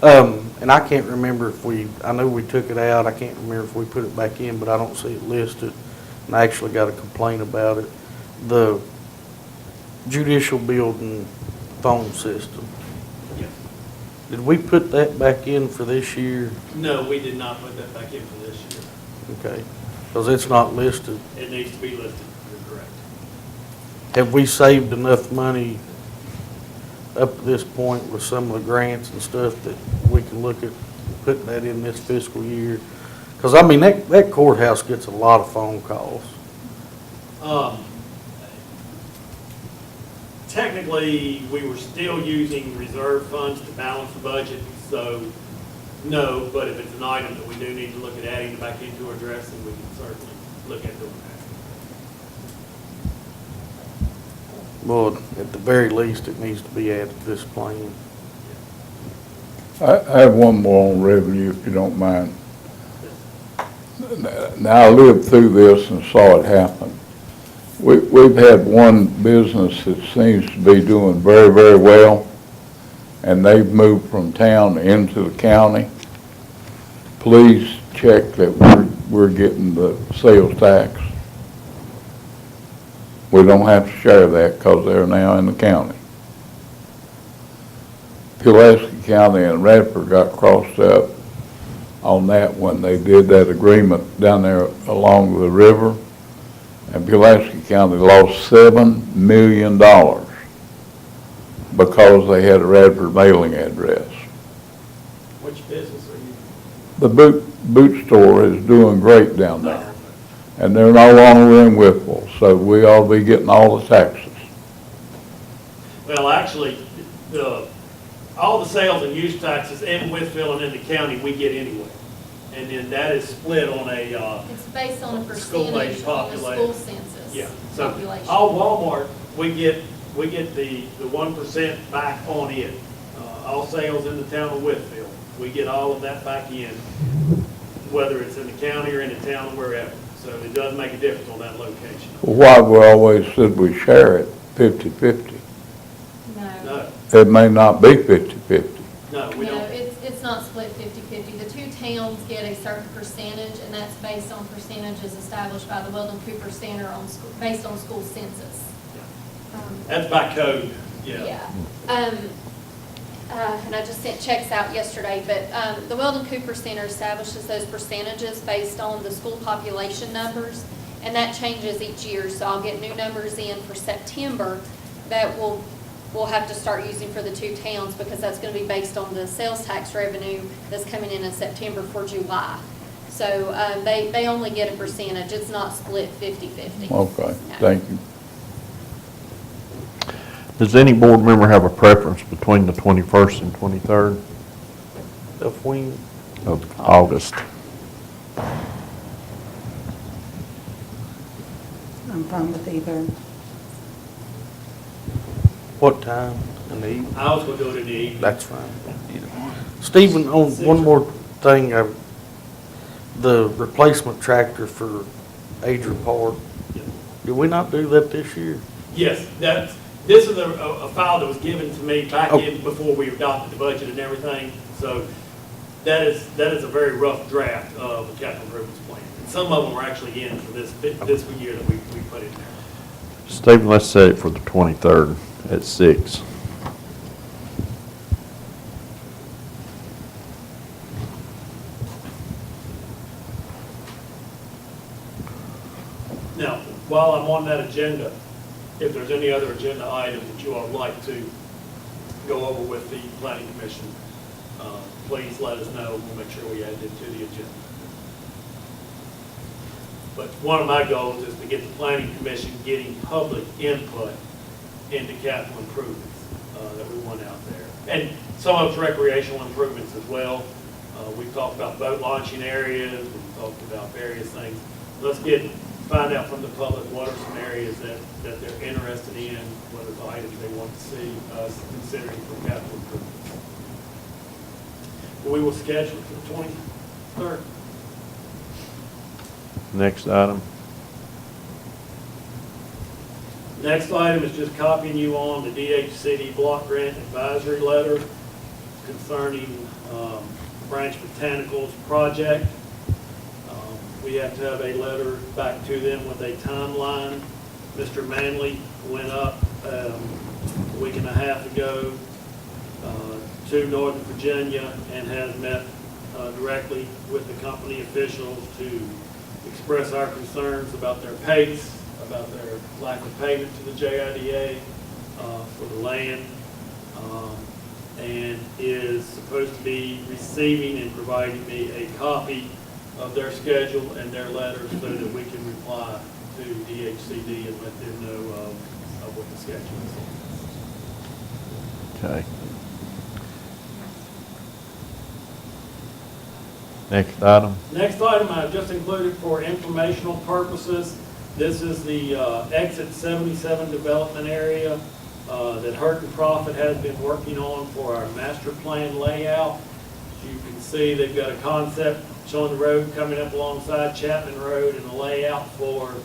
And I can't remember if I know we took it out, I can't remember if we put it back in, but I don't see it listed. And I actually got a complaint about it. The judicial building phone system. Yes. Did we put that back in for this year? No, we did not put that back in for this year. Okay, because it's not listed. It needs to be listed, you're correct. Have we saved enough money up to this point with some of the grants and stuff that we can look at putting that in this fiscal year? Because, I mean, that courthouse gets a lot of phone calls. Technically, we were still using reserve funds to balance the budget, so no, but if it's an item that we do need to look at adding back into our address, then we can certainly look at doing that. Well, at the very least, it needs to be added to this plan. I have one more on revenue, if you don't mind. Now, I lived through this and saw it happen. We've had one business that seems to be doing very, very well, and they've moved from town into the county. Please check that we're getting the sales tax. We don't have to share that because they're now in the county. Pulaski County and Radford got crossed up on that when they did that agreement down there along the river. And Pulaski County lost $7 million because they had a Radford mailing address. Which business are you? The boot store is doing great down there. And they're no longer in Wythe, so we ought to be getting all the taxes. Well, actually, all the sales and use taxes in Wytheville and in the county, we get anyway. And then that is split on a, It's based on a School age percentage on the population. school census yeah. So population. all Walmart, we get the 1% back on it. All sales in the town of Wytheville, we get all of that back in, whether it's in the county or in the town, wherever. So it does make a difference on that location. Why we always said we share it 50-50? No, It may not be 50-50. no, we No, don't. it's not split 50-50. The two towns get a certain percentage, and that's based on percentages established by the Weldon Cooper Center based on school census. That's by code, yeah. Yeah. And I just sent checks out yesterday, but the Weldon Cooper Center establishes those percentages based on the school population numbers, and that changes each year. So I'll get new numbers in for September that we'll have to start using for the two towns, because that's going to be based on the sales tax revenue that's coming in September for July. So they only get a percentage. It's not split 50-50. Okay, No. thank you. Does any board member have a preference between the 21st and 23rd Of when, of August? I'm fine with either. what time in the evening? I was gonna do it in the evening. That's fine. Stephen, on one more thing, the replacement tractor for Adrian Park, did we not do that this year? Yes, this is a file that was given to me back in before we adopted the budget and everything. So that is a very rough draft of the capital improvements plan. And some of them are actually in for this fiscal year that we put in there. Stephen, let's set it for the 23rd at 6. Now, while I'm on that agenda, if there's any other agenda items that you all would like to go over with the planning commission, please let us know. We'll make sure we add it to the agenda. But one of my goals is to get the planning commission getting public input into capital improvements that we want out there. And some of it's recreational improvements as well. We've talked about boat launching areas, we've talked about various things. Let's find out from the public what are some areas that they're interested in, what are the items they want to see us considering for capital improvements. We will schedule it for the 23rd. Next item. Next item is just copying you on the DHCD block grant advisory letter. concerning Branch Botanicals project. We have to have a letter back to them with a timeline. Mr. Manley went up a week and a half ago to Northern Virginia and has met directly with the company officials to express our concerns about their pace, about their lack of payment to the JIDA for the land, and is supposed to be receiving and providing me a copy of their schedule and their letters so that we can reply to DHCD and let them know of what the schedule is. Okay. Next item. Next item I've just included for informational purposes. This is the Exit 77 development area that Hurt and Profit has been working on for our master plan layout. As you can see, they've got a concept showing the road coming up alongside Chapman Road and a layout for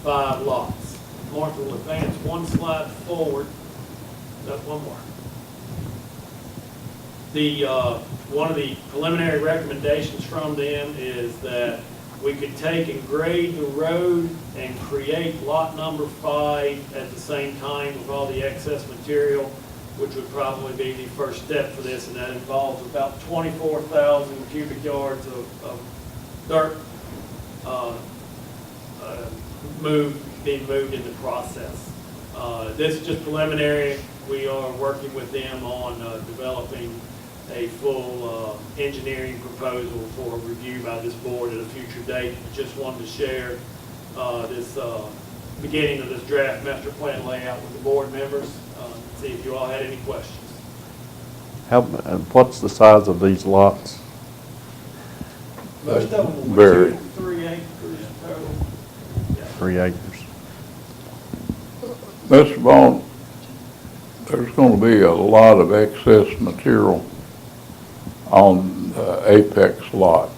5 lots. Martha will advance one slide forward. That's one more. One of the preliminary recommendations from them is that we could take and grade the road and create lot number 5 at the same time with all the excess material, which would probably be the first step for this, and that involves about 24,000 cubic yards of dirt being moved in the process. This is just preliminary. We are working with them on developing a full engineering proposal for review by this board at a future date. Just wanted to share this beginning of this draft master plan layout with the board members. See if you all had any questions. What's the size of these lots? Most of them will Very. be 3 acres total. Yeah. 3 acres. Mr. Vaughn, there's going to be a lot of excess material on Apex lot.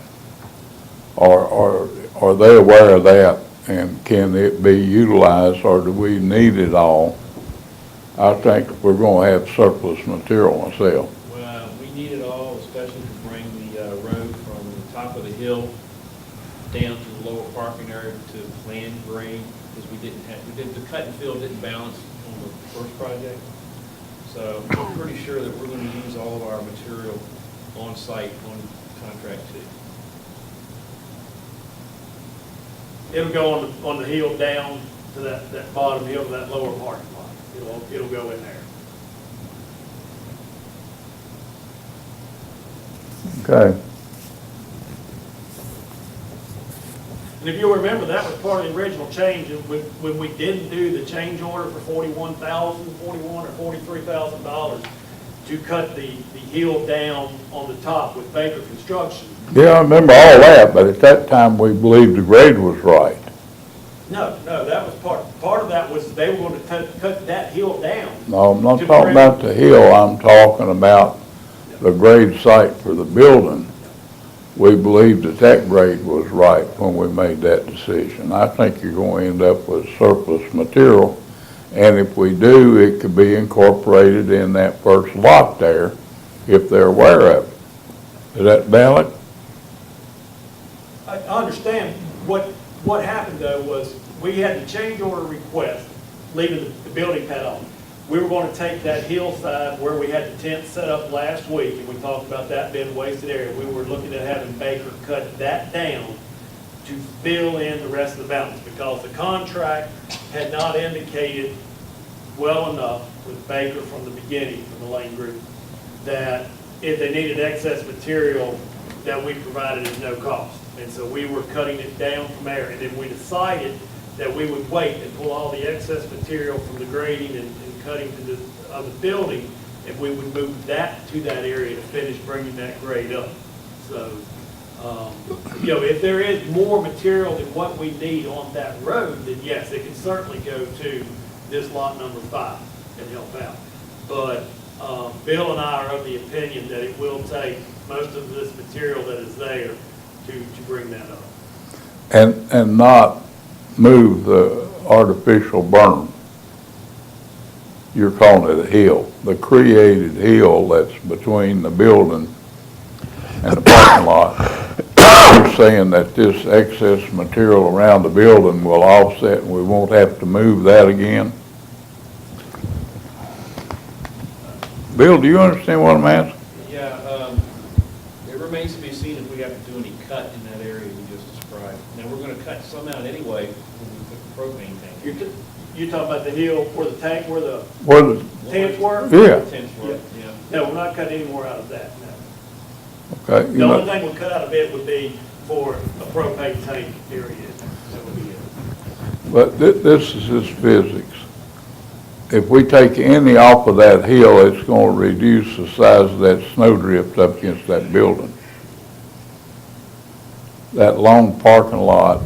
Are they aware of that, and can it be utilized, or do we need it all? I think we're going to have surplus material myself. Well, we need it all, especially to bring the road from the top of the hill down to the lower parking area to plan grade, because the cut and fill didn't balance on the first project. So I'm pretty sure that we're going to use all of our material on site on contract 2. It'll go on the hill down to that bottom hill to that lower parking lot. It'll go in there. Okay. And if you'll remember, that was part of the original change when we didn't do the change order for $41,000 or $43,000 to cut the hill down on the top with Baker Construction. Yeah, I remember all that, but at that time, we believed the grade was right. No, that was part of that was they were going to cut that hill down. No, I'm not talking about the hill, I'm talking about the grade site for the building. We believed that grade was right when we made that decision. I think you're going to end up with surplus material, and if we do, it could be incorporated in that first lot there, if they're aware of it. Is that valid? I understand. What happened though was we had the change order request, leaving the building pad on. We were going to take that hillside where we had the tent set up last week, and we talked about that being a wasted area. We were looking at having Baker cut that down to fill in the rest of the mountains, because the contract had not indicated well enough with Baker from the beginning, from the Lane Group, that if they needed excess material, that we provided at no cost. And so we were cutting it down from there. And then we decided that we would wait and pull all the excess material from the grading and cutting of the building, and we would move that to that area to finish bringing that grade up. So, if there is more material than what we need on that road, then yes, it can certainly go to this lot number 5 and help out. But Bill and I are of the opinion that it will take most of this material that is there to bring that up. And not move the artificial berm. you're calling it a hill, the created hill that's between the building and the parking lot. You're saying that this excess material around the building will offset and we won't have to move that again? Bill, do you understand what I'm asking? Yeah, it remains to be seen if we have to do any cut in that area we just described. Now, we're gonna cut some out anyway when we put the propane tank. You talking about the hill where the tank, where the What is, tents were? yeah, Tents were, yeah. No, we're not cutting any more out of that, no. okay, you The only know, thing we'll cut out of it would be for a propane tank area. That would be it. but this is just physics. If we take any off of that hill, it's gonna reduce the size of that snowdrift up against that building. That long parking lot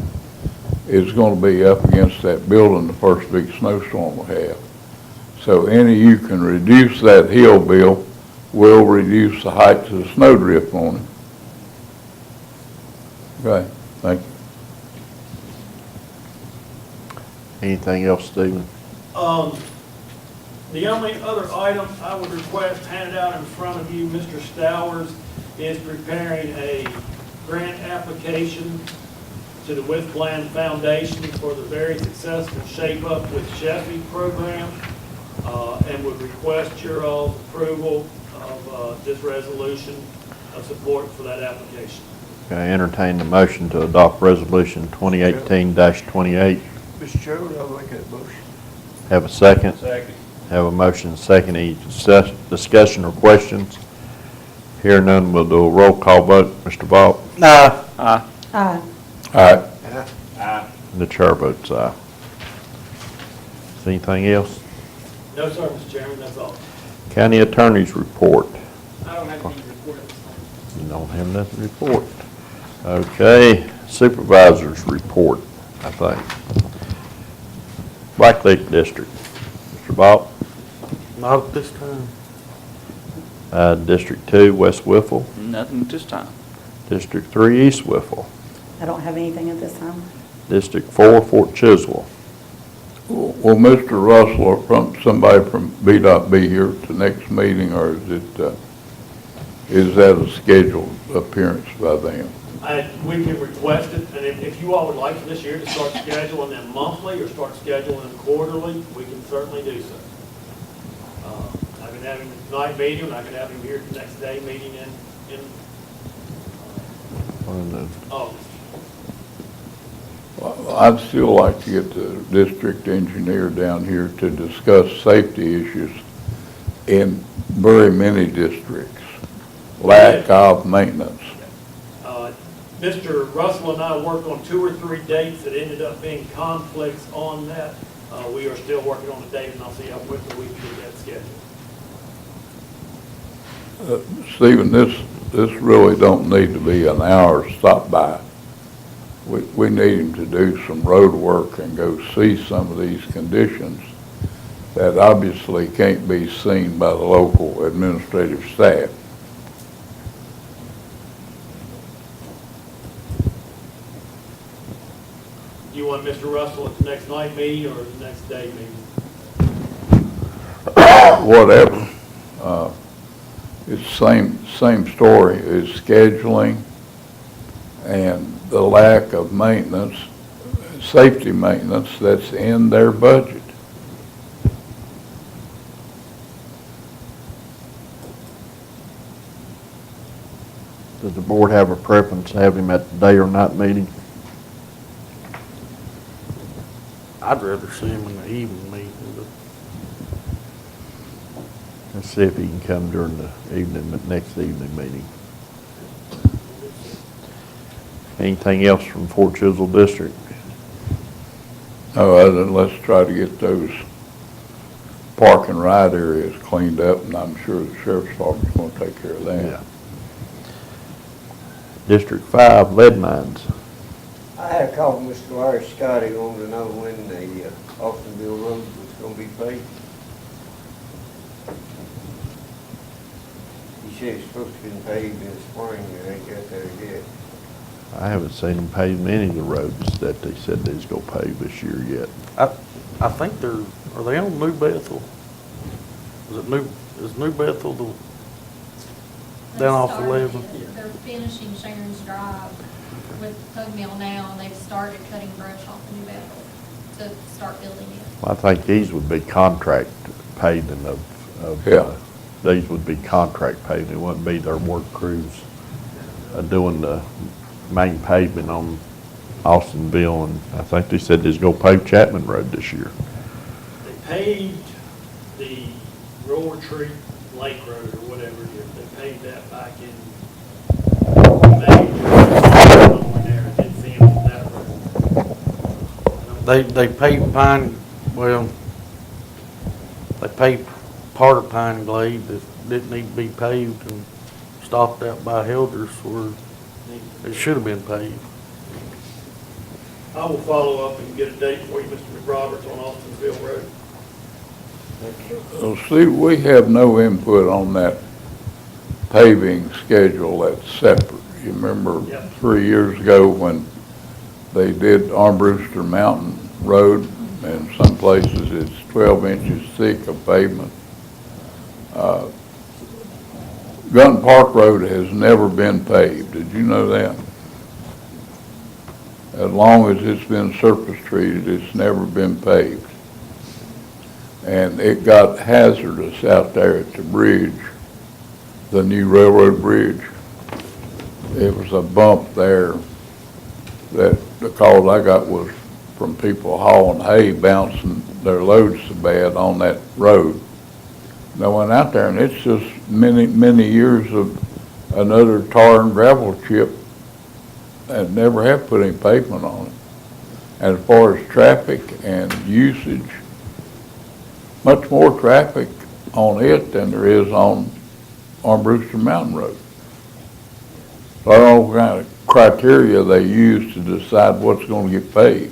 is gonna be up against that building the first big snowstorm we have. So any you can reduce that hill, Bill, will reduce the height of the snowdrift on it. Okay, thank you. Anything else, Stephen? The only other item I would request handed out in front of you, Mr. Stowers is preparing a grant application to the Wythe Foundation for the very successful Shape Up with Sheffy program, and would request your all's approval of this resolution of support for that application. I entertain the motion to adopt resolution 2018-28. Mr. Chairman, I'll make that motion. Have a second? Second. Have a motion and second. Any discussion or questions? Here none, we'll do a roll call vote. Mr. Vaught? Aye. Aye. All right, The chair votes aye. Is anything else? No, sir, Mr. Chairman, that's all. County Attorney's report. I don't have any report at this time. You don't have nothing to report. Okay, Supervisors report, I think. Black Lake District. Mr. Vaught? Not at this time. District 2, West Whiffle. Nothing at this time. District 3, East Whiffle. I don't have anything at this time. District 4, Fort Chiswell. will Mr. Russell or somebody from BDOT be here at the next meeting, or is that a scheduled appearance by them? We can request it, and if you all would like for this year to start scheduling them monthly or start scheduling them quarterly, we can certainly do so. I can have him at the night meeting, and I can have him here at the next day meeting in August. Well, I'd still like to get the district engineer down here to discuss safety issues in very many districts, lack of maintenance. Mr. Russell and I worked on 2 or 3 dates that ended up being conflicts on that. We are still working on the date, and I'll see how quickly we can get that scheduled. Stephen, this really don't need to be an hour stop by. We need him to do some road work and go see some of these conditions that obviously can't be seen by the local administrative staff. You want Mr. Russell at the next night meeting or the next day meeting? Whatever. It's same story, is scheduling and the lack of maintenance, safety maintenance that's in their budget. Does the board have a preference to have him at the day or night meeting? I'd rather see him in the evening meeting, but Let's see if he can come during the next evening meeting. Anything else from Fort Chiswell District? No, other than let's try to get those park and ride areas cleaned up, and I'm sure the sheriff's department's gonna take care of that. Yeah. District 5, lead mines. I had a call from Mr. Larry Scotty, wanted to know when the Austinville Road was gonna be paved. He said it's supposed to be paved in the spring, and ain't got there yet. I haven't seen them pave any of the roads that they said they was gonna pave this year yet. I think are they on New Bethel? Is New Bethel They down off started 11? it. They're finishing Sharon's Drive with Pug Mill now, and they've started cutting brush off of New Bethel to start building it. I think these would be contract paving of, Yeah. these would be contract paving. It wouldn't be their work crews doing the main pavement on Austinville, and I think they said they're gonna pave Chapman Road this year. They paved the Roll Retreat Lake Road or whatever it is. They paved that back in May. Somewhere there. I didn't see them on that road. They paved they paved part of Pine Glade that didn't need to be paved and stopped out by Helders where it should have been paved. I will follow up and get a date for you, Mr. McRoberts, on Austinville Road. So Steve, we have no input on that paving schedule that's separate. You remember Yep. 3 years ago when they did Armbruster Mountain Road, and some places it's 12 inches thick of pavement. Gun Park Road has never been paved. Did you know that? As long as it's been surface treated, it's never been paved. And it got hazardous out there at the bridge, the new railroad bridge. It was a bump there that the calls I got was from people hauling hay, bouncing their loads so bad on that road. And I went out there and it's just many, many years of another tar and gravel chip and never have put any pavement on it. And as far as traffic and usage, much more traffic on it than there is on Armbruster Mountain Road. So I don't know what kind of criteria they use to decide what's going to get paved.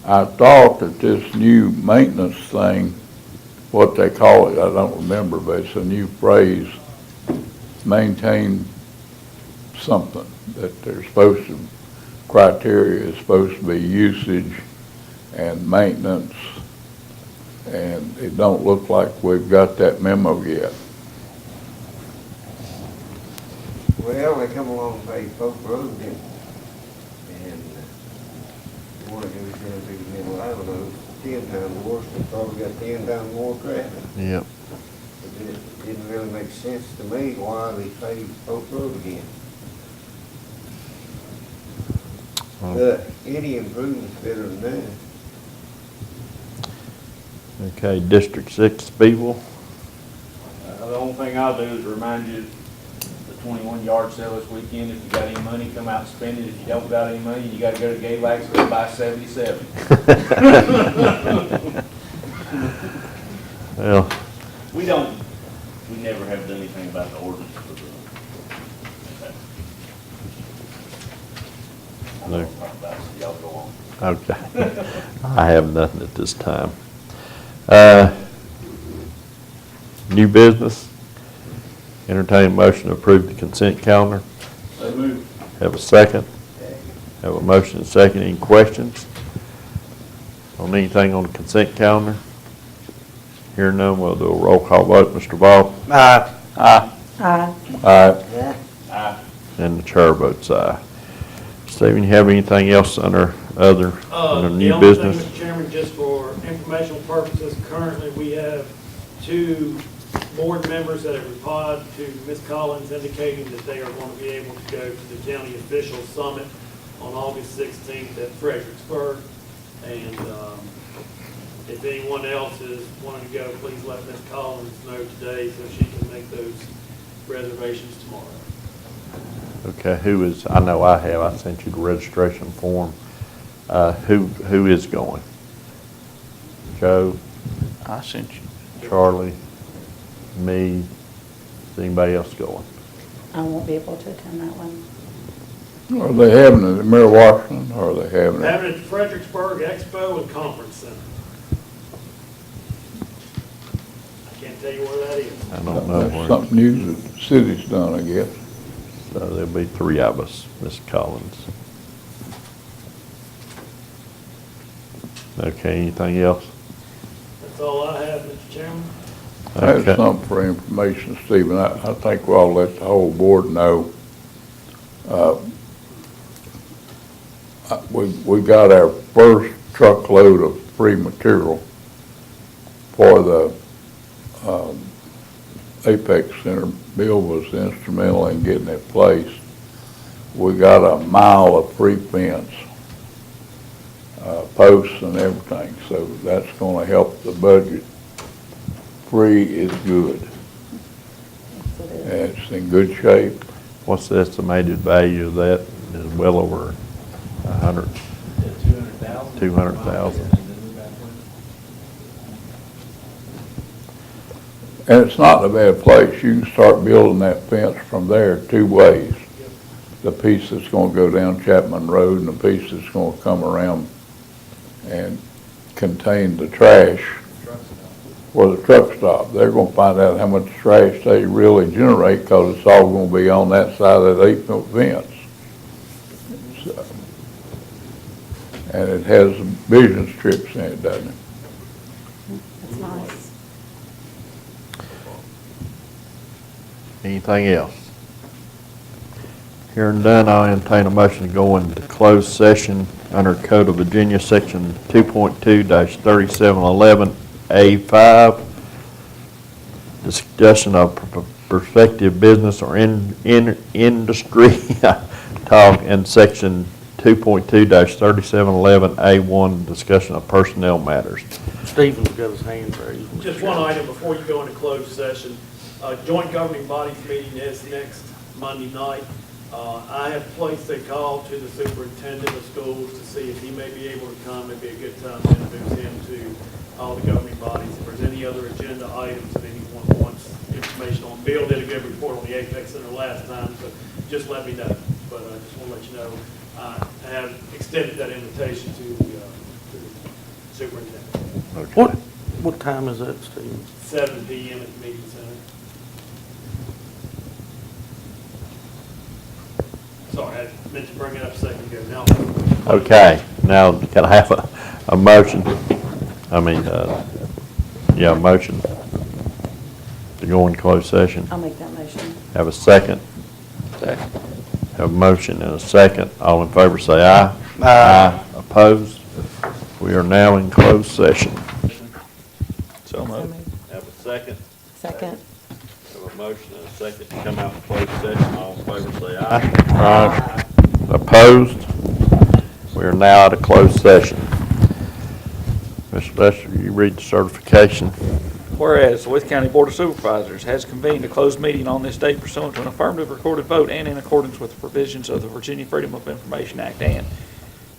I thought that this new maintenance thing, what they call it, I don't remember, but it's a new phrase, maintain something, that they're supposed to, criteria is supposed to be usage and maintenance, and it don't look like we've got that memo yet. Well, they come along and pay Polk Road and one of those gonna be middle, I don't know, 10 times worse, they probably got 10 times more traffic. Yep. It didn't really make sense to me why they paved Polk Road again. But any improvement's better than that. Okay, District 6, Beeville. The only thing I'll do is remind you, the 21 yard sale this weekend, if you got any money, come out and spend it. If you don't got any money, you gotta go to Galax and buy 77. Well, We never have done anything about the ordinance for the. I No. don't talk about it, so y'all go on. okay. I have nothing at this time. New business. Entertain a motion to approve the consent calendar. So move. Have a second. Have a motion and second. Any questions on anything on the consent calendar? Hearing none, we'll do a roll call vote. Mr. Ball? Aye. Aye. Aye. Aye. Aye. And the chair votes aye. Stephen, you have anything else under other, under new The only thing, business? Mr. Chairman, just for informational purposes, currently we have 2 board members that have replied to Ms. Collins indicating that they are going to be able to go to the county official summit on August 16th at Fredericksburg. And if anyone else is wanting to go, please let Ms. Collins know today so she can make those reservations tomorrow. Okay, I know I sent you the registration form. Who is going? Joe, I sent you. Charlie, me, is anybody else going? I won't be able to attend that one. Are they having it at Mayor Washington, or are they having it? Having it at the Fredericksburg Expo and Conference Center. I can't tell you where that is. I don't know That's where. something new that the city's done, I guess. So there'll be 3 of us, Ms. Collins. Okay, anything else? That's all I have, Mr. Chairman. That's Okay. something for information, Stephen. I think we ought to let the whole board know. We got our first truckload of free material for the Apex Center. Bill was instrumental in getting it placed. We got a mile of free fence, posts and everything, so that's gonna help the budget. Free is good. And it's in good shape. What's the estimated value of that? Is well over 100, 200,000. 200,000. And it's not in a bad place. You can start building that fence from there two ways. The piece that's gonna go down Chapman Road and the piece that's gonna come around and contain the trash for the truck stop. They're gonna find out how much trash they really generate, because it's all gonna be on that side of that 8-foot fence. So, and it has vision strips in it, doesn't it? That's nice. Anything else? Hearing done, I'll entertain a motion to go into closed session under Code of Virginia, Section 2.2-3711A5. Discussion of prospective business or industry talk, and Section 2.2-3711A1, discussion of personnel matters. Stephen's got his hand raised. Just one item before you go into closed session. Joint governing bodies meeting is next Monday night. I have placed a call to the superintendent of schools to see if he may be able to come. It'd be a good time to introduce him to all the governing bodies. If there's any other agenda items that anyone wants information on. Bill did a good report on the Apex Center last time, so just let me know. But I just want to let you know, I have extended that invitation to the superintendent. What time is that, Stephen? 7 p.m. at the meeting center. Sorry, I meant to bring it up a second ago. Now. Okay, now can I have a motion? A motion to go in closed session. I'll make that motion. Have a second? Second. Have a motion and a second. All in favor say aye. Aye. Opposed? We are now in closed session. So moved. Have a second? Second. Have a motion and a second to come out of closed session. All in favor say aye. Aye. Opposed? We are now out of closed session. Mr. Lester, you read the certification. Whereas the Wythe County Board of Supervisors has convened a closed meeting on this date pursuant to an affirmative recorded vote and in accordance with the provisions of the Virginia Freedom of Information Act, and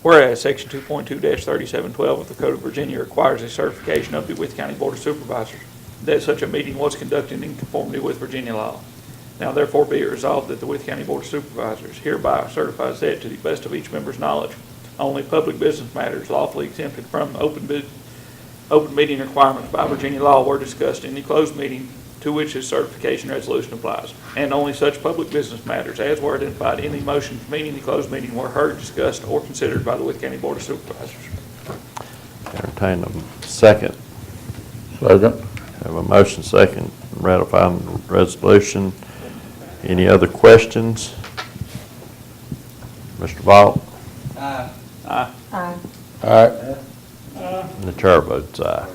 whereas Section 2.2-3712 of the Code of Virginia requires a certification of the Wythe County Board of Supervisors that such a meeting was conducted in conformity with Virginia law. Now therefore be it resolved that the Wythe County Board of Supervisors hereby certifies that, to the best of each member's knowledge, only public business matters lawfully exempted from open meeting requirements by Virginia law were discussed in the closed meeting to which this certification resolution applies, and only such public business matters as were identified in the motion convening the closed meeting were heard, discussed, or considered by the Wythe County Board of Supervisors. Entertain a second. Second. Have a motion second ratifying the resolution. Any other questions? Mr. Vaught? Aye. Aye. Aye. Aye. And the chair votes aye.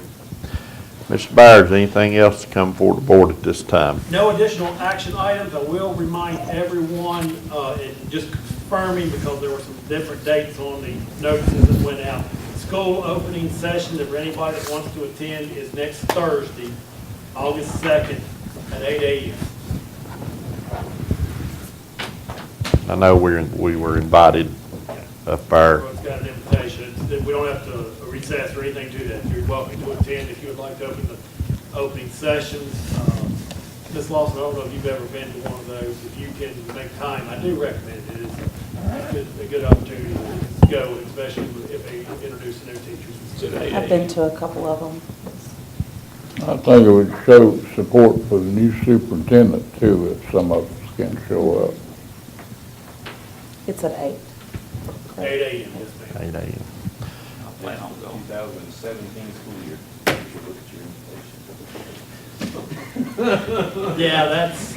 Mr. Byers, anything else to come before the board at this time? No additional action items. I will remind everyone, and just confirming, because there were some different dates on the notices that went out. School opening session, if anybody that wants to attend, is next Thursday, August 2nd at 8 a.m. I know we were invited up there. Everyone's got an invitation. We don't have to recess or anything to that. You're welcome to attend if you would like to open the opening sessions. Ms. Lawson, I don't know if you've ever been to one of those. If you can make time, I do recommend it. It's a good opportunity to go, especially if they introduce new teachers. I've been to a couple of them. I think it would show support for the new superintendent too, if some of us can show up. It's at 8. 8 a.m., yes, ma'am. 8 a.m. I plan on going. 2017 school year. You should look at your invitation. Yeah, that's,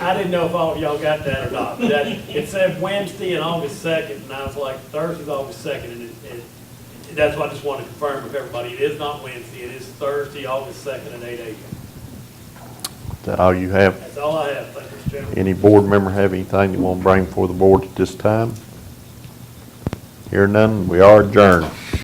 I didn't know if all of y'all got that or not. That, it said Wednesday and August 2nd, and I was like, Thursday's August 2nd, and that's what I just want to confirm with everybody. It is not Wednesday, it is Thursday, August 2nd at 8 a.m. Is that all you have? That's all I have. Thank you, Mr. Chairman. Any board member have anything they want to bring before the board at this time? Hear none, we are adjourned.